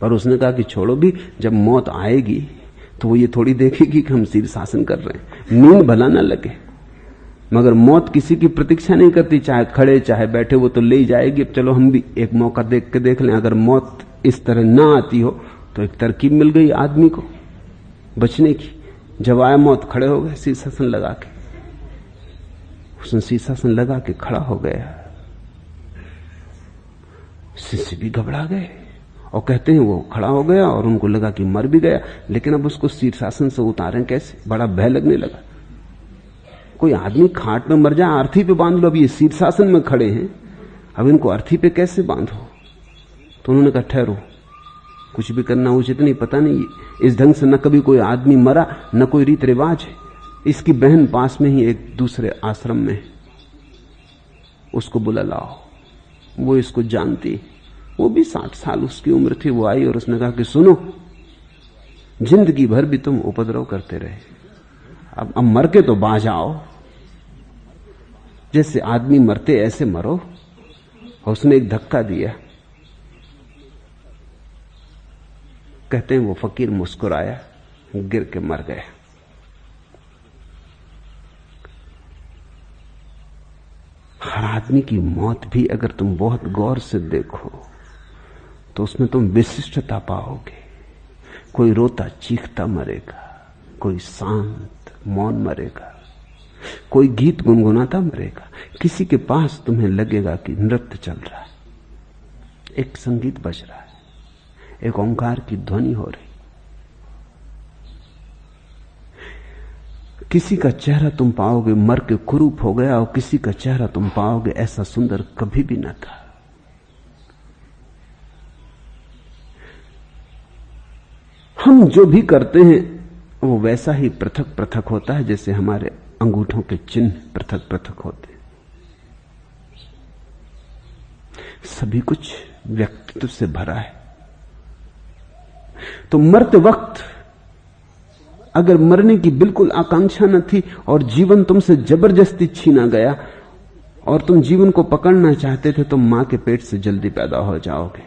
पर उसने कहा कि छोड़ो भी, जब मौत आएगी तो वो ये थोड़ी देखेगी कि हम शीर्षासन कर रहे हैं, नींद भला ना लगे। मगर मौत किसी की प्रतीक्षा नहीं करती, चाहे खड़े चाहे बैठे, वो तो ले ही जाएगी। अब चलो हम भी एक मौका देख के देख लें। अगर मौत इस तरह ना आती हो तो एक तरकीब मिल गई आदमी को बचने की। जब आया मौत, खड़े हो गए शीर्षासन लगा के। उसने शीर्षासन लगा के खड़ा हो गया। शिष्य भी घबरा गए और कहते हैं वो खड़ा हो गया और उनको लगा कि मर भी गया, लेकिन अब उसको शीर्षासन से उतारें कैसे? बड़ा भय लगने लगा। कोई आदमी खाट में मर जाए, अर्थी पे बांध लो। अब ये शीर्षासन में खड़े हैं, अब इनको अर्थी पे कैसे बांधो? तो उन्होंने कहा, ठहरो, कुछ भी करना उचित नहीं। पता नहीं इस ढंग से न कभी कोई आदमी मरा, न कोई रीत रिवाज है। इसकी बहन पास में ही एक दूसरे आश्रम में, उसको बुला लाओ, वो इसको जानती। वो भी 60 साल उसकी उम्र थी। वो आई और उसने कहा कि सुनो, जिंदगी भर भी तुम उपद्रव करते रहे, अब मर के तो बाज आओ। जैसे आदमी मरते ऐसे मरो। और उसने एक धक्का दिया। कहते हैं वो फकीर मुस्कुराया, गिर के मर गया। हर आदमी की मौत भी अगर तुम बहुत गौर से देखो तो उसमें तुम विशिष्टता पाओगे। कोई रोता चीखता मरेगा, कोई शांत मौन मरेगा, कोई गीत गुनगुनाता मरेगा। किसी के पास तुम्हें लगेगा कि नृत्य चल रहा है, एक संगीत बज रहा है, एक ओंकार की ध्वनि हो रही। किसी का चेहरा तुम पाओगे मर के कुरूप हो गया, और किसी का चेहरा तुम पाओगे ऐसा सुंदर कभी भी न था। हम जो भी करते हैं वो वैसा ही पृथक पृथक होता है जैसे हमारे अंगूठों के चिन्ह पृथक पृथक होते हैं। सभी कुछ व्यक्तित्व से भरा है। तो मरते वक्त अगर मरने की बिल्कुल आकांक्षा न थी और जीवन तुमसे जबरदस्ती छीना गया और तुम जीवन को पकड़ना चाहते थे, तो मां के पेट से जल्दी पैदा हो जाओगे।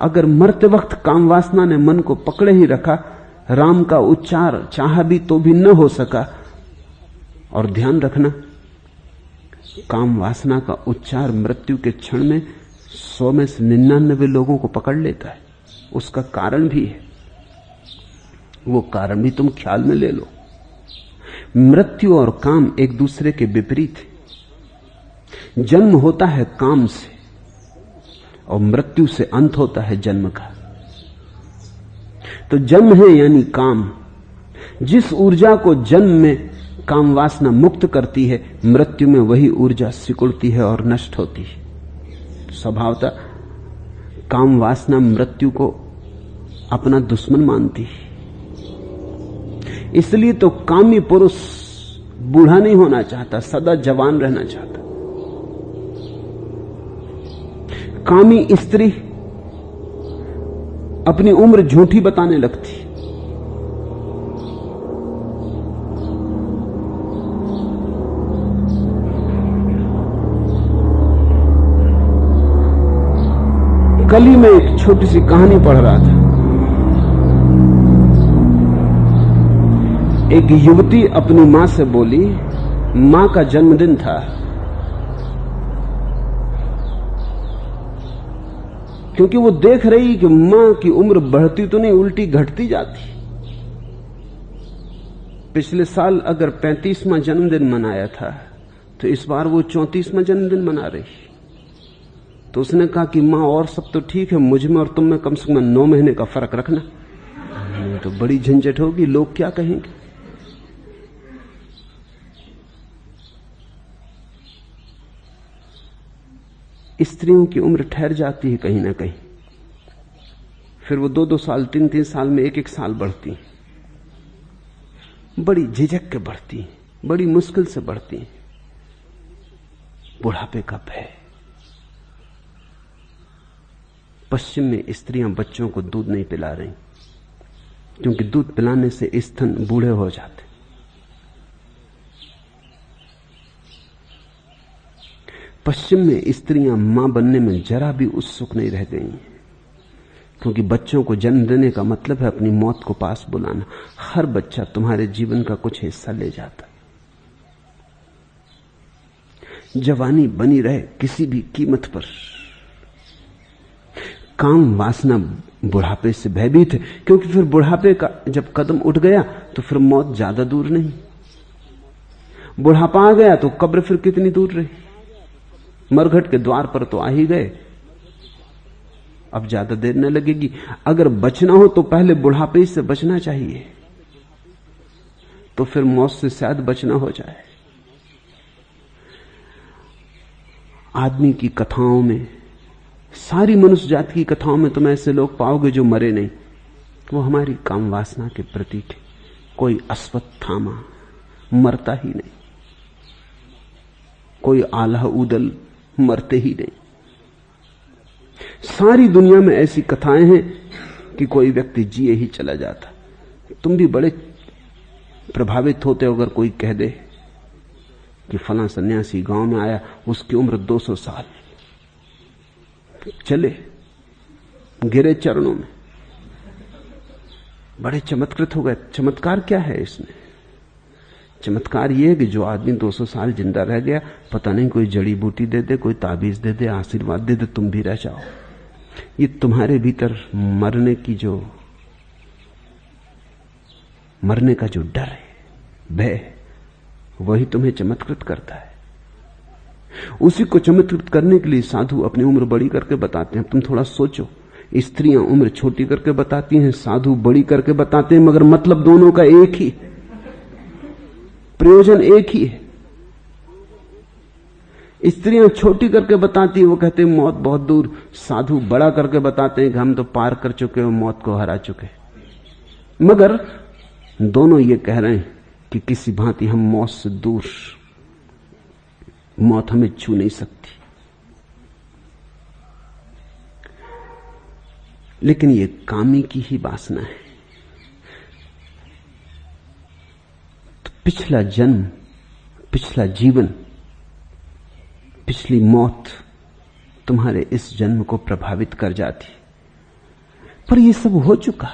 अगर मरते वक्त काम वासना ने मन को पकड़े ही रखा, राम का उच्चार चाहा भी तो भी न हो सका। और ध्यान रखना, काम वासना का उच्चार मृत्यु के क्षण में 100 में से 99 लोगों को पकड़ लेता है। उसका कारण भी है, वो कारण भी तुम ख्याल में ले लो। मृत्यु और काम एक दूसरे के विपरीत है। जन्म होता है काम से और मृत्यु से अंत होता है जन्म का। तो जन्म है यानी काम। जिस ऊर्जा को जन्म में काम वासना मुक्त करती है, मृत्यु में वही ऊर्जा सिकुड़ती है और नष्ट होती है। स्वभावतः काम वासना मृत्यु को अपना दुश्मन मानती है। इसलिए तो कामी पुरुष बूढ़ा नहीं होना चाहता, सदा जवान रहना चाहता। कामी स्त्री अपनी उम्र झूठी बताने लगती। कल ही मैं एक छोटी सी कहानी पढ़ रहा था। एक युवती अपनी मां से बोली, मां का जन्मदिन था, क्योंकि वो देख रही कि मां की उम्र बढ़ती तो नहीं, उल्टी घटती जाती। पिछले साल अगर 35वां जन्मदिन मनाया था, तो इस बार वो 34वां जन्मदिन मना रही। तो उसने कहा कि मां, और सब तो ठीक है, मुझ में और तुम में कम से कम 9 महीने का फर्क रखना, तो बड़ी झंझट होगी, लोग क्या कहेंगे। स्त्रियों की उम्र ठहर जाती है कहीं ना कहीं, फिर वो 2-2 साल 3-3 साल में 1-1 साल बढ़ती, बड़ी झिझक के बढ़ती, बड़ी मुश्किल से बढ़ती। बुढ़ापे का भय। पश्चिम में स्त्रियां बच्चों को दूध नहीं पिला रही, क्योंकि दूध पिलाने से स्तन बूढ़े हो जाते। पश्चिम में स्त्रियां मां बनने में जरा भी उत्सुक नहीं रह गई, क्योंकि बच्चों को जन्म देने का मतलब है अपनी मौत को पास बुलाना। हर बच्चा तुम्हारे जीवन का कुछ हिस्सा ले जाता। जवानी बनी रहे किसी भी कीमत पर। काम वासना बुढ़ापे से भयभीत है, क्योंकि फिर बुढ़ापे का जब कदम उठ गया तो फिर मौत ज्यादा दूर नहीं। बुढ़ापा आ गया तो कब्र फिर कितनी दूर रही। मरघट के द्वार पर तो आ ही गए, अब ज्यादा देर न लगेगी। अगर बचना हो तो पहले बुढ़ापे से बचना चाहिए, तो फिर मौत से शायद बचना हो जाए। आदमी की कथाओं में, सारी मनुष्य जाति की कथाओं में तुम ऐसे लोग पाओगे जो मरे नहीं। वो हमारी काम वासना के प्रतीक है। कोई अश्वत्थामा मरता ही नहीं, कोई आल्हा उदल मरते ही नहीं। सारी दुनिया में ऐसी कथाएं हैं कि कोई व्यक्ति जिए ही चला जाता। तुम भी बड़े प्रभावित होते हो अगर कोई कह दे कि फलां सन्यासी गांव में आया, उसकी उम्र 200 साल, चले गिरे चरणों में, बड़े चमत्कृत हो गए। चमत्कार क्या है इसमें? चमत्कार यह है कि जो आदमी 200 साल जिंदा रह गया, पता नहीं कोई जड़ी बूटी दे दे, कोई ताबीज दे दे, आशीर्वाद दे दे, तुम भी रह जाओ। ये तुम्हारे भीतर मरने का जो डर है, भय, वही तुम्हें चमत्कृत करता है। उसी को चमत्कृत करने के लिए साधु अपनी उम्र बड़ी करके बताते हैं। तुम थोड़ा सोचो, स्त्रियां उम्र छोटी करके बताती हैं, साधु बड़ी करके बताते हैं, मगर मतलब दोनों का एक ही। प्रयोजन एक ही है। स्त्रियां छोटी करके बताती है, वो कहते हैं मौत बहुत दूर। साधु बड़ा करके बताते हैं कि हम तो पार कर चुके हो, मौत को हरा चुके। मगर दोनों ये कह रहे हैं कि किसी भांति हम मौत से दूर, मौत हमें छू नहीं सकती। लेकिन ये कामी की ही वासना है। तो पिछला जन्म, पिछला जीवन, पिछली मौत तुम्हारे इस जन्म को प्रभावित कर जाती। पर ये सब हो चुका।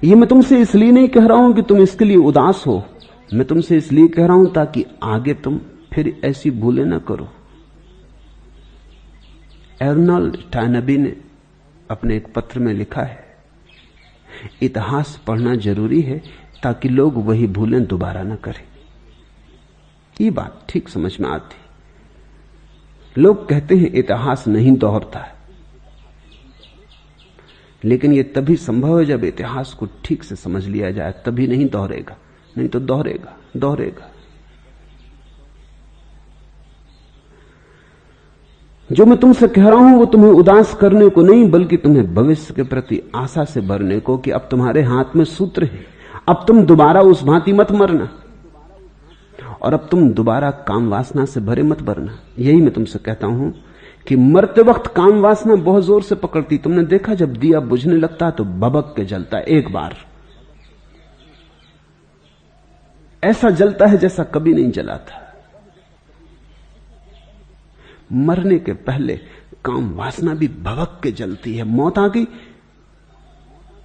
ये मैं तुमसे इसलिए नहीं कह रहा हूं कि तुम इसके लिए उदास हो, मैं तुमसे इसलिए कह रहा हूं ताकि आगे तुम फिर ऐसी भूलें ना करो। एर्नोल्ड टॉयनबी ने अपने एक पत्र में लिखा है, इतिहास पढ़ना जरूरी है ताकि लोग वही भूलें दोबारा ना करें। ये बात ठीक समझ में आती। लोग कहते हैं इतिहास नहीं दोहरता है, लेकिन यह तभी संभव है जब इतिहास को ठीक से समझ लिया जाए, तभी नहीं दोहरेगा, नहीं तो दोहरेगा दोहरेगा। जो मैं तुमसे कह रहा हूं वो तुम्हें उदास करने को नहीं, बल्कि तुम्हें भविष्य के प्रति आशा से भरने को, कि अब तुम्हारे हाथ में सूत्र है, अब तुम दोबारा उस भांति मत मरना, और अब तुम दोबारा काम वासना से भरे मत भरना। यही मैं तुमसे कहता हूं कि मरते वक्त काम वासना बहुत जोर से पकड़ती। तुमने देखा जब दिया बुझने लगता तो भभक के जलता है, एक बार ऐसा जलता है जैसा कभी नहीं जला था। मरने के पहले काम वासना भी भभक के जलती है। मौत आ गई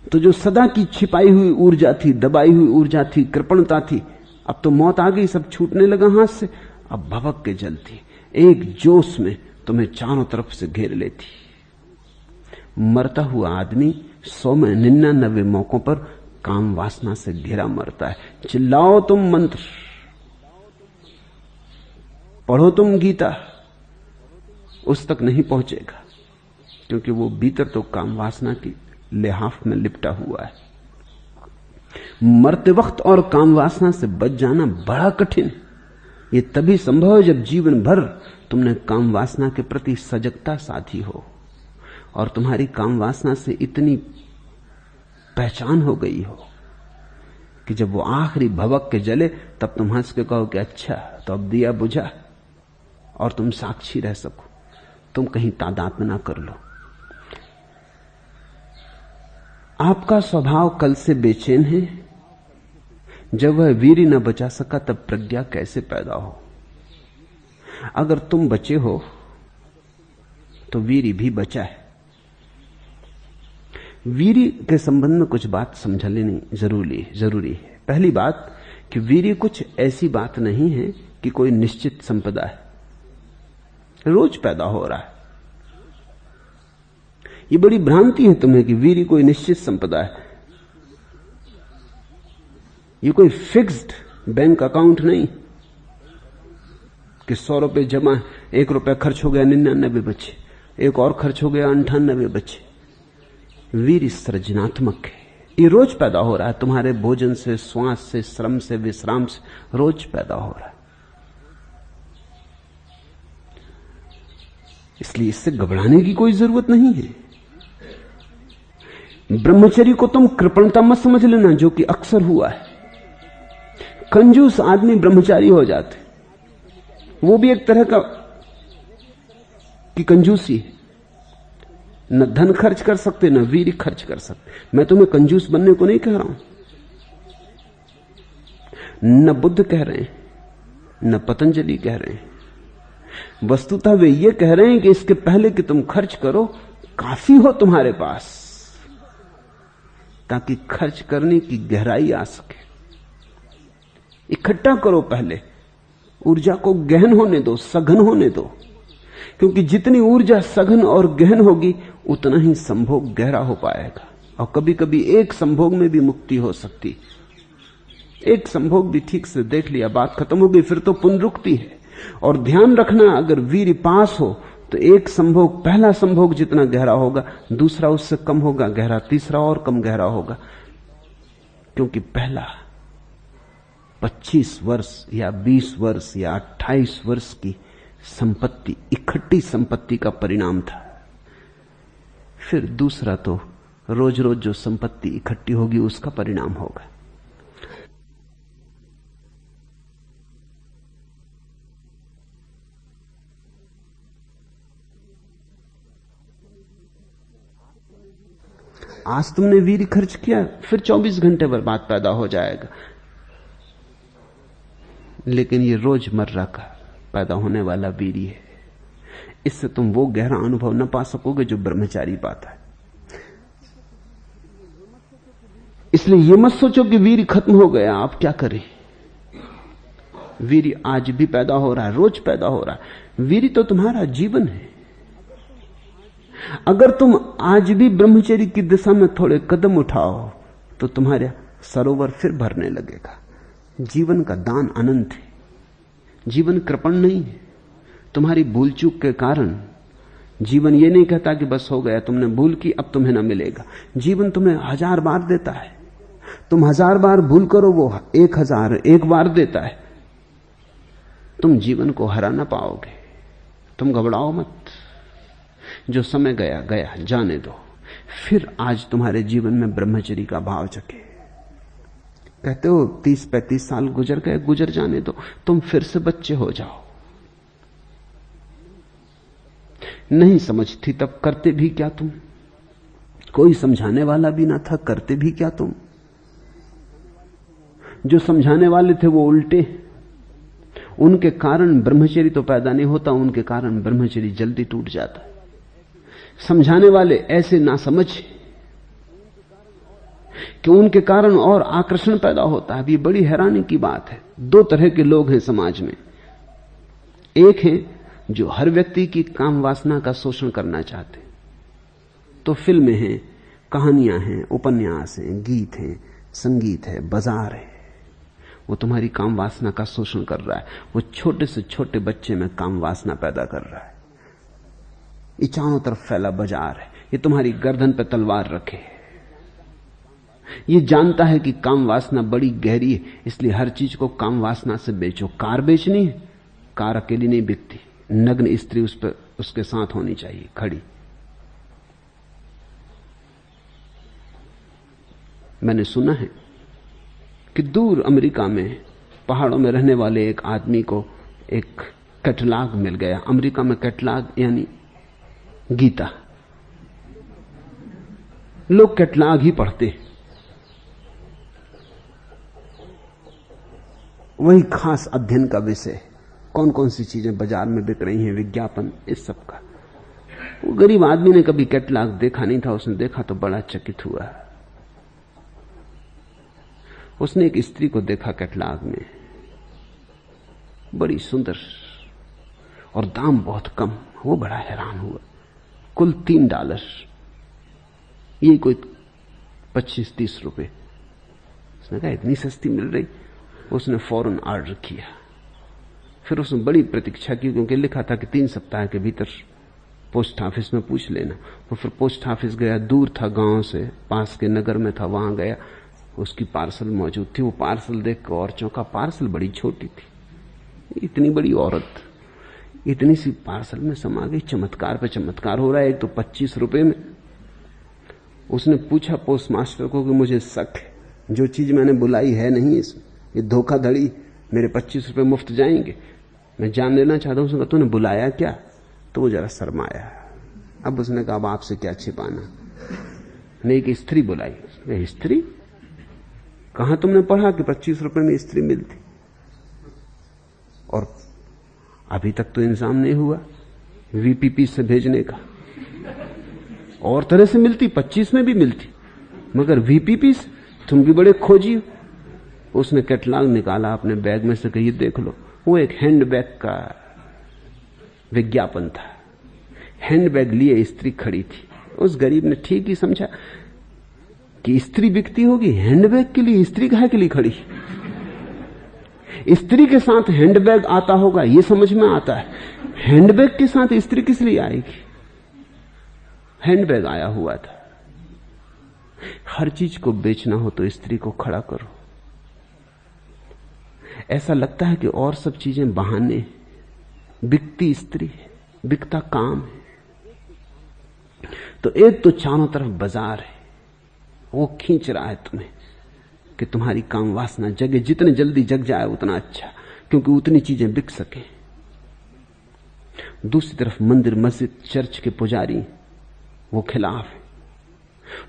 तो जो सदा की छिपाई हुई ऊर्जा थी, दबाई हुई ऊर्जा थी, कृपणता थी, अब तो मौत आ गई, सब छूटने लगा हाथ से, अब भभक के जलती, एक जोश में तुम्हें चारों तरफ से घेर लेती। मरता हुआ आदमी 100 में 99 मौकों पर काम वासना से घिरा मरता है। चिल्लाओ तुम मंत्र, पढ़ो तुम गीता, उस तक नहीं पहुंचेगा, क्योंकि वो भीतर तो काम वासना की लिहाफ में लिपटा हुआ है। मरते वक्त और काम वासना से बच जाना बड़ा कठिन। ये तभी संभव है जब जीवन भर तुमने काम वासना के प्रति सजगता साधी हो और तुम्हारी काम वासना से इतनी पहचान हो गई हो कि जब वो आखिरी भवक के जले तब तुम हंस के कहो कि अच्छा तो अब दिया बुझा, और तुम साक्षी रह सको, तुम कहीं तादात्म्य ना कर लो। आपका स्वभाव कल से बेचैन है। जब वह वीर न बचा सका तब प्रज्ञा कैसे पैदा हो। अगर तुम बचे हो तो वीर भी बचा है। वीर के संबंध में कुछ बात समझ लेनी जरूरी है। पहली बात कि वीर कुछ ऐसी बात नहीं है कि कोई निश्चित संपदा है, रोज पैदा हो रहा है। ये बड़ी भ्रांति है तुम्हें कि वीर कोई निश्चित संपदा है। ये कोई फिक्स्ड बैंक अकाउंट नहीं कि 100 रुपए जमा, 1 रुपया खर्च हो गया 99 बचे, एक और खर्च हो गया 98 बचे। वीर सृजनात्मक है, ये रोज पैदा हो रहा है, तुम्हारे भोजन से, श्वास से, श्रम से, विश्राम से, रोज पैदा हो रहा है। इसलिए इससे घबराने की कोई जरूरत नहीं है। ब्रह्मचर्य को तुम कृपणता मत समझ लेना, जो कि अक्सर हुआ है। कंजूस आदमी ब्रह्मचारी हो जाते, वो भी एक तरह का की कंजूसी है। न धन खर्च कर सकते, न वीर खर्च कर सकते। मैं तुम्हें कंजूस बनने को नहीं कह रहा हूं, न बुद्ध कह रहे हैं, न पतंजलि कह रहे हैं। वस्तुतः वे ये कह रहे हैं कि इसके पहले कि तुम खर्च करो, काफी हो तुम्हारे पास, ताकि खर्च करने की गहराई आ सके। इकट्ठा करो, पहले ऊर्जा को गहन होने दो, सघन होने दो, क्योंकि जितनी ऊर्जा सघन और गहन होगी उतना ही संभोग गहरा हो पाएगा। और कभी कभी एक संभोग में भी मुक्ति हो सकती। एक संभोग भी ठीक से देख लिया, बात खत्म हो गई, फिर तो पुनरुक्ति है। और ध्यान रखना, अगर वीर पास हो तो एक संभोग, पहला संभोग जितना गहरा होगा, दूसरा उससे कम होगा गहरा, तीसरा और कम गहरा होगा, क्योंकि पहला 25 वर्ष या 20 वर्ष या 28 वर्ष की संपत्ति, इकट्ठी संपत्ति का परिणाम था। फिर दूसरा तो रोज रोज जो संपत्ति इकट्ठी होगी उसका परिणाम होगा। आज तुमने वीर खर्च किया, फिर 24 घंटे बर्बाद पैदा हो जाएगा। लेकिन ये रोजमर्रा का पैदा होने वाला वीर है, इससे तुम वो गहरा अनुभव न पा सकोगे जो ब्रह्मचारी पाता है। इसलिए ये मत सोचो कि वीर खत्म हो गया, आप क्या करें। वीर आज भी पैदा हो रहा है, रोज पैदा हो रहा है। वीर तो तुम्हारा जीवन है। अगर तुम आज भी ब्रह्मचर्य की दिशा में थोड़े कदम उठाओ तो तुम्हारा सरोवर फिर भरने लगेगा। जीवन का दान अनंत है, जीवन कृपण नहीं है। तुम्हारी भूल चूक के कारण जीवन ये नहीं कहता कि बस हो गया, तुमने भूल की अब तुम्हें ना मिलेगा। जीवन तुम्हें 1000 बार देता है। तुम 1000 बार भूल करो, वो 1001 बार देता है। तुम जीवन को हरा ना पाओगे। तुम घबराओ मत, जो समय गया गया, जाने दो। फिर आज तुम्हारे जीवन में ब्रह्मचर्य का भाव जगे। कहते हो 30-35 साल गुजर गए, गुजर जाने दो, तुम फिर से बच्चे हो जाओ। नहीं समझ थी तब करते भी क्या तुम? कोई समझाने वाला भी ना था, करते भी क्या तुम? जो समझाने वाले थे वो उल्टे। उनके कारण ब्रह्मचर्य तो पैदा नहीं होता, उनके कारण ब्रह्मचर्य जल्दी टूट जाता है। समझाने वाले ऐसे ना समझ कि उनके कारण और आकर्षण पैदा होता है। अब ये बड़ी हैरानी की बात है। 2 तरह के लोग हैं समाज में। एक है जो हर व्यक्ति की काम वासना का शोषण करना चाहते, तो फिल्में हैं, कहानियां हैं, उपन्यास हैं, गीत हैं, संगीत है, बाजार है। वो तुम्हारी काम वासना का शोषण कर रहा है। वो छोटे से छोटे बच्चे में काम वासना पैदा कर रहा है। ये चारों तरफ फैला बाजार है। ये तुम्हारी गर्दन पर तलवार रखे। ये जानता है कि काम वासना बड़ी गहरी है, इसलिए हर चीज को काम वासना से बेचो। कार बेचनी है, कार अकेली नहीं बिकती, नग्न स्त्री उस पर उसके साथ होनी चाहिए खड़ी। मैंने सुना है कि दूर अमेरिका में पहाड़ों में रहने वाले एक आदमी को एक कैटलॉग मिल गया। अमेरिका में कैटलॉग यानी गीता। लोग कैटलॉग ही पढ़ते, वही खास अध्ययन का विषय। कौन कौन सी चीजें बाजार में बिक रही हैं, विज्ञापन, इस सब का। वो गरीब आदमी ने कभी कैटलॉग देखा नहीं था, उसने देखा तो बड़ा चकित हुआ। उसने एक स्त्री को देखा कैटलॉग में, बड़ी सुंदर और दाम बहुत कम। वो बड़ा हैरान हुआ। कुल $3, ये कोई 25-30 रुपए। उसने कहा इतनी सस्ती मिल रही। उसने फौरन ऑर्डर किया। फिर उसने बड़ी प्रतीक्षा की, क्योंकि लिखा था कि 3 सप्ताह के भीतर पोस्ट ऑफिस में पूछ लेना। वो फिर पोस्ट ऑफिस गया, दूर था गांव से, पास के नगर में था। वहां गया, उसकी पार्सल मौजूद थी। वो पार्सल देख कर और चौंका। पार्सल बड़ी छोटी थी। इतनी बड़ी औरत इतनी सी पार्सल में समा गई। चमत्कार पे चमत्कार हो रहा है। एक तो 25 रुपए में। उसने पूछा पोस्ट मास्टर को कि मुझे शक है, जो चीज मैंने बुलाई है नहीं इसमें, ये धोखाधड़ी, मेरे 25 रुपए मुफ्त जाएंगे, मैं जान लेना चाहता हूं। उसने कहा तूने बुलाया क्या? तो वो जरा शर्माया। अब उसने कहा अब आपसे क्या छिपाना। नहीं, एक स्त्री बुलाई। स्त्री? कहां तुमने पढ़ा कि 25 रुपए में स्त्री मिलती? और अभी तक तो इंतजाम नहीं हुआ वीपीपी से भेजने का। और तरह से मिलती, 25 में भी मिलती, मगर वीपीपी से तुम भी बड़े खोजी हो। उसने कैटलॉग निकाला अपने बैग में से, कही देख लो। वो एक हैंडबैग का विज्ञापन था। हैंडबैग लिए स्त्री खड़ी थी। उस गरीब ने ठीक ही समझा कि स्त्री बिकती होगी, हैंडबैग के लिए स्त्री काहे के लिए खड़ी? स्त्री के साथ हैंडबैग आता होगा, ये समझ में आता है। हैंडबैग के साथ स्त्री किस लिए आएगी? हैंडबैग आया हुआ था। हर चीज को बेचना हो तो स्त्री को खड़ा करो। ऐसा लगता है कि और सब चीजें बहाने, बिकती स्त्री है, बिकता काम है। तो एक तो चारों तरफ बाजार है, वो खींच रहा है तुम्हें कि तुम्हारी काम वासना जगे, जितने जल्दी जग जाए उतना अच्छा, क्योंकि उतनी चीजें बिक सके। दूसरी तरफ मंदिर, मस्जिद, चर्च के पुजारी वो खिलाफ है,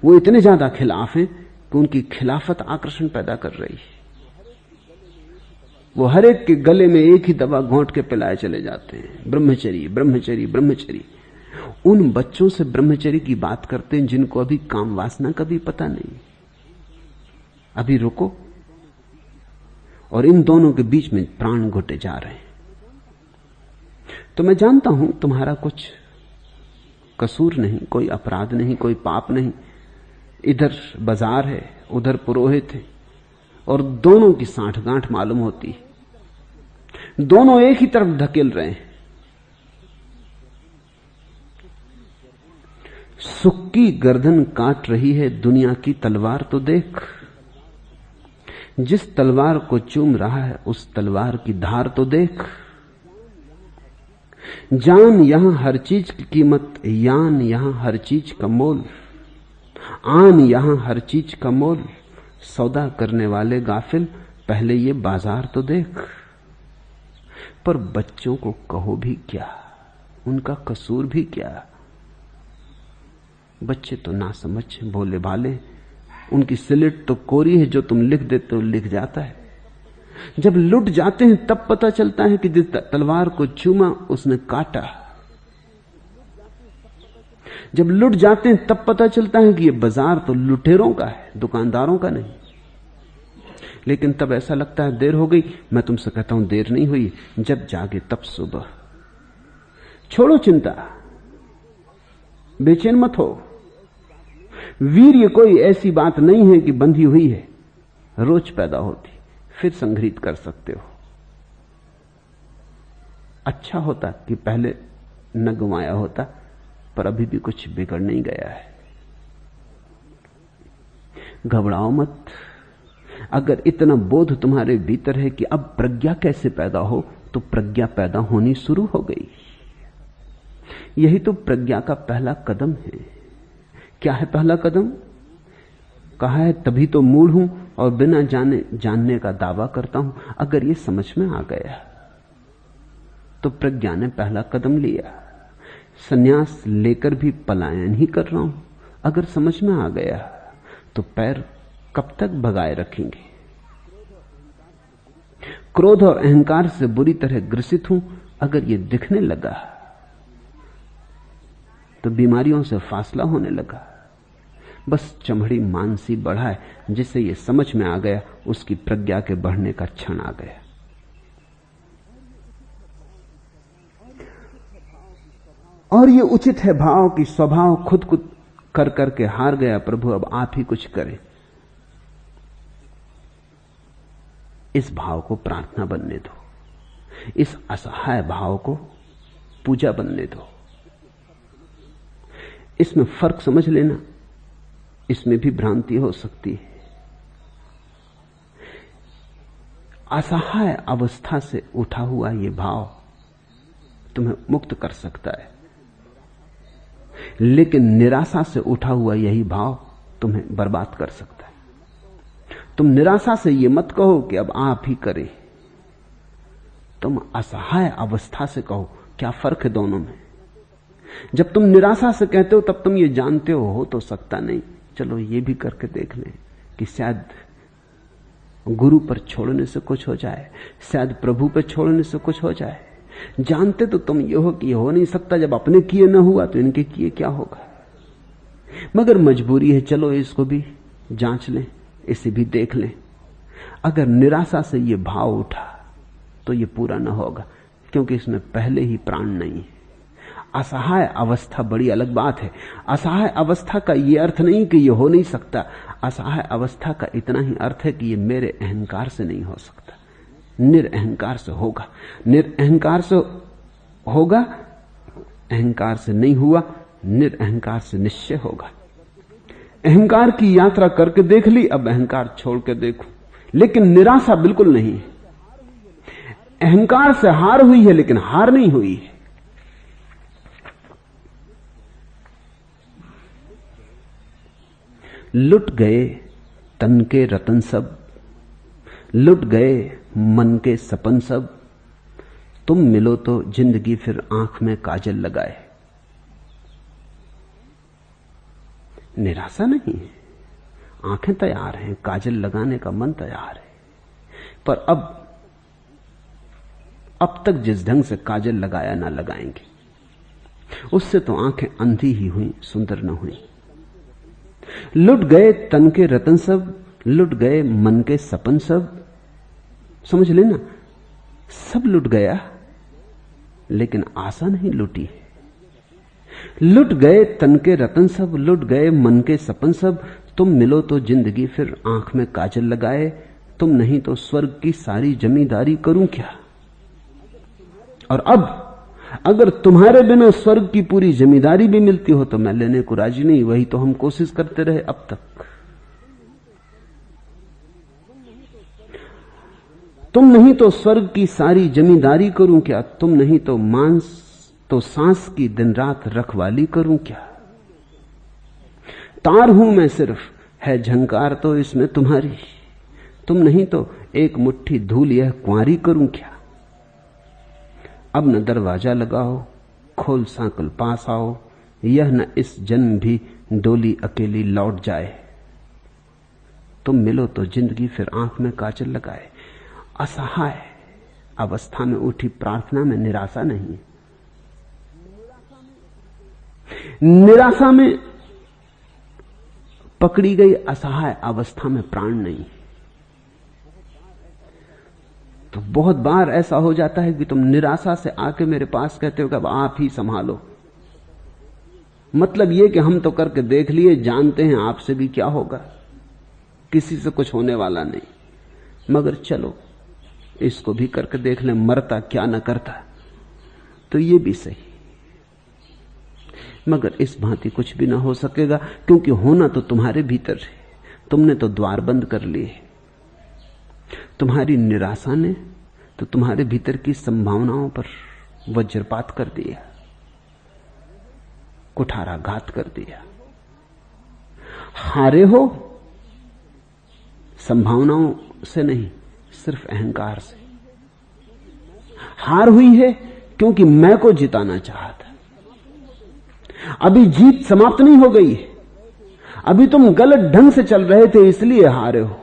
वो इतने ज्यादा खिलाफ हैं कि उनकी खिलाफत आकर्षण पैदा कर रही है। वो हर एक के गले में एक ही दवा घोंट के पिलाए चले जाते हैं, ब्रह्मचर्य ब्रह्मचर्य ब्रह्मचर्य। उन बच्चों से ब्रह्मचर्य की बात करते हैं जिनको अभी काम वासना का भी पता नहीं। अभी रुको। और इन दोनों के बीच में प्राण घुटे जा रहे हैं। तो मैं जानता हूं तुम्हारा कुछ कसूर नहीं, कोई अपराध नहीं, कोई पाप नहीं। इधर बाजार है, उधर पुरोहित है, और दोनों की साठगांठ मालूम होती है। दोनों एक ही तरफ धकेल रहे हैं। सुख की गर्दन काट रही है दुनिया की तलवार तो देख। जिस तलवार को चूम रहा है उस तलवार की धार तो देख। जान यहां हर चीज की कीमत, यान यहां हर चीज का मोल, आन यहां हर चीज का मोल। सौदा करने वाले गाफिल, पहले ये बाजार तो देख। पर बच्चों को कहो भी क्या, उनका कसूर भी क्या। बच्चे तो ना समझ, भोले भाले, उनकी स्लेट तो कोरी है, जो तुम लिख देते हो लिख जाता है। जब लुट जाते हैं तब पता चलता है कि जिस तलवार को चूमा उसने काटा। जब लुट जाते हैं तब पता चलता है कि यह बाजार तो लुटेरों का है, दुकानदारों का नहीं। लेकिन तब ऐसा लगता है देर हो गई। मैं तुमसे कहता हूं देर नहीं हुई, जब जागे तब सुबह। छोड़ो चिंता, बेचैन मत हो। वीर्य कोई ऐसी बात नहीं है कि बंधी हुई है, रोज पैदा होती, फिर संग्रहित कर सकते हो। अच्छा होता कि पहले न गंवाया होता, पर अभी भी कुछ बिगड़ नहीं गया है। घबराओ मत। अगर इतना बोध तुम्हारे भीतर है कि अब प्रज्ञा कैसे पैदा हो, तो प्रज्ञा पैदा होनी शुरू हो गई। यही तो प्रज्ञा का पहला कदम है। क्या है पहला कदम? कहा है तभी तो मूढ़ हूं और बिना जाने जानने का दावा करता हूं। अगर ये समझ में आ गया तो प्रज्ञा ने पहला कदम लिया। सन्यास लेकर भी पलायन ही कर रहा हूं। अगर समझ में आ गया तो पैर कब तक भगाए रखेंगे? क्रोध और अहंकार से बुरी तरह ग्रसित हूं। अगर ये दिखने लगा तो बीमारियों से फासला होने लगा। बस चमड़ी मानसी बढ़ाए, जिसे ये समझ में आ गया उसकी प्रज्ञा के बढ़ने का क्षण आ गया। और ये उचित है भाव की स्वभाव खुद कर करके हार गया, प्रभु अब आप ही कुछ करें। इस भाव को प्रार्थना बनने दो, इस असहाय भाव को पूजा बनने दो। इसमें फर्क समझ लेना, इसमें भी भ्रांति हो सकती है। असहाय अवस्था से उठा हुआ यह भाव तुम्हें मुक्त कर सकता है, लेकिन निराशा से उठा हुआ यही भाव तुम्हें बर्बाद कर सकता है। तुम निराशा से यह मत कहो कि अब आप ही करें, तुम असहाय अवस्था से कहो। क्या फर्क है दोनों में? जब तुम निराशा से कहते हो तब तुम ये जानते हो तो सकता नहीं। चलो ये भी करके देख लें कि शायद गुरु पर छोड़ने से कुछ हो जाए, शायद प्रभु पर छोड़ने से कुछ हो जाए। जानते तो तुम ये हो कि ये हो नहीं सकता, जब अपने किए न हुआ तो इनके किए क्या होगा। मगर मजबूरी है, चलो इसको भी जांच लें, इसे भी देख लें। अगर निराशा से ये भाव उठा तो ये पूरा न होगा, क्योंकि इसमें पहले ही प्राण नहीं है। असहाय अवस्था बड़ी अलग बात है। असहाय अवस्था का यह अर्थ नहीं कि यह हो नहीं सकता। असहाय अवस्था का इतना ही अर्थ है कि यह मेरे अहंकार से नहीं हो सकता, निरअहंकार से होगा। निरअहंकार से होगा, अहंकार से नहीं हुआ, निरअहंकार से निश्चय होगा। अहंकार की यात्रा करके देख ली, अब अहंकार छोड़ के देखो। लेकिन निराशा बिल्कुल नहीं है। अहंकार से हार हुई है, लेकिन हार नहीं हुई है। लुट गए तन के रतन सब, लुट गए मन के सपन सब, तुम मिलो तो जिंदगी फिर आंख में काजल लगाए। निराशा नहीं है, आंखें तैयार हैं, काजल लगाने का मन तैयार है, पर अब तक जिस ढंग से काजल लगाया ना लगाएंगे, उससे तो आंखें अंधी ही हुई, सुंदर न हुई। लुट गए तन के रतन सब, लुट गए मन के सपन सब, समझ लेना, सब लुट गया, लेकिन आशा नहीं लुटी। लुट गए तन के रतन सब, लुट गए मन के सपन सब, तुम मिलो तो जिंदगी फिर आंख में काजल लगाए। तुम नहीं तो स्वर्ग की सारी जमींदारी करूं क्या। और अब अगर तुम्हारे बिना स्वर्ग की पूरी जमींदारी भी मिलती हो तो मैं लेने को राजी नहीं। वही तो हम कोशिश करते रहे अब तक। तुम नहीं तो स्वर्ग की सारी जमींदारी करूं क्या, तुम नहीं तो मांस तो सांस की दिन रात रखवाली करूं क्या। तार हूं मैं सिर्फ, है झंकार तो इसमें तुम्हारी, तुम नहीं तो एक मुट्ठी धूल यह कुंवारी करूं क्या। अब न दरवाजा लगाओ, खोल सांकल पास आओ, यह न इस जन्म भी डोली अकेली लौट जाए। तुम मिलो तो जिंदगी फिर आंख में काजल लगाए। असहाय अवस्था में उठी प्रार्थना में निराशा नहीं। निराशा में पकड़ी गई असहाय अवस्था में प्राण नहीं। तो बहुत बार ऐसा हो जाता है कि तुम निराशा से आके मेरे पास कहते हो कि अब आप ही संभालो। मतलब यह कि हम तो करके देख लिए, जानते हैं आपसे भी क्या होगा, किसी से कुछ होने वाला नहीं, मगर चलो इसको भी करके देख लें, मरता क्या न करता। तो ये भी सही, मगर इस भांति कुछ भी ना हो सकेगा, क्योंकि होना तो तुम्हारे भीतर है। तुमने तो द्वार बंद कर लिए। तुम्हारी निराशा ने तो तुम्हारे भीतर की संभावनाओं पर वज्रपात कर दिया, कुठाराघात कर दिया। हारे हो संभावनाओं से नहीं, सिर्फ अहंकार से। हार हुई है क्योंकि मैं को जिताना चाहा था। अभी जीत समाप्त नहीं हो गई है, अभी तुम गलत ढंग से चल रहे थे इसलिए हारे हो।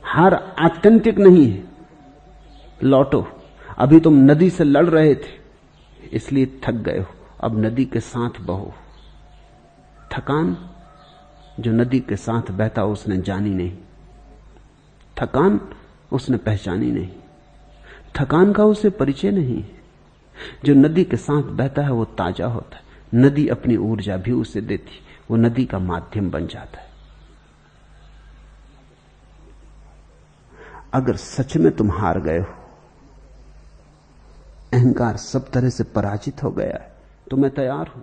हार आत्यंतिक नहीं है, लौटो। अभी तुम नदी से लड़ रहे थे इसलिए थक गए हो, अब नदी के साथ बहो। थकान जो नदी के साथ बहता उसने जानी नहीं, थकान उसने पहचानी नहीं, थकान का उसे परिचय नहीं। जो नदी के साथ बहता है वो ताजा होता है, नदी अपनी ऊर्जा भी उसे देती, वो नदी का माध्यम बन जाता है। अगर सच में तुम हार गए हो, अहंकार सब तरह से पराजित हो गया है, तो मैं तैयार हूं।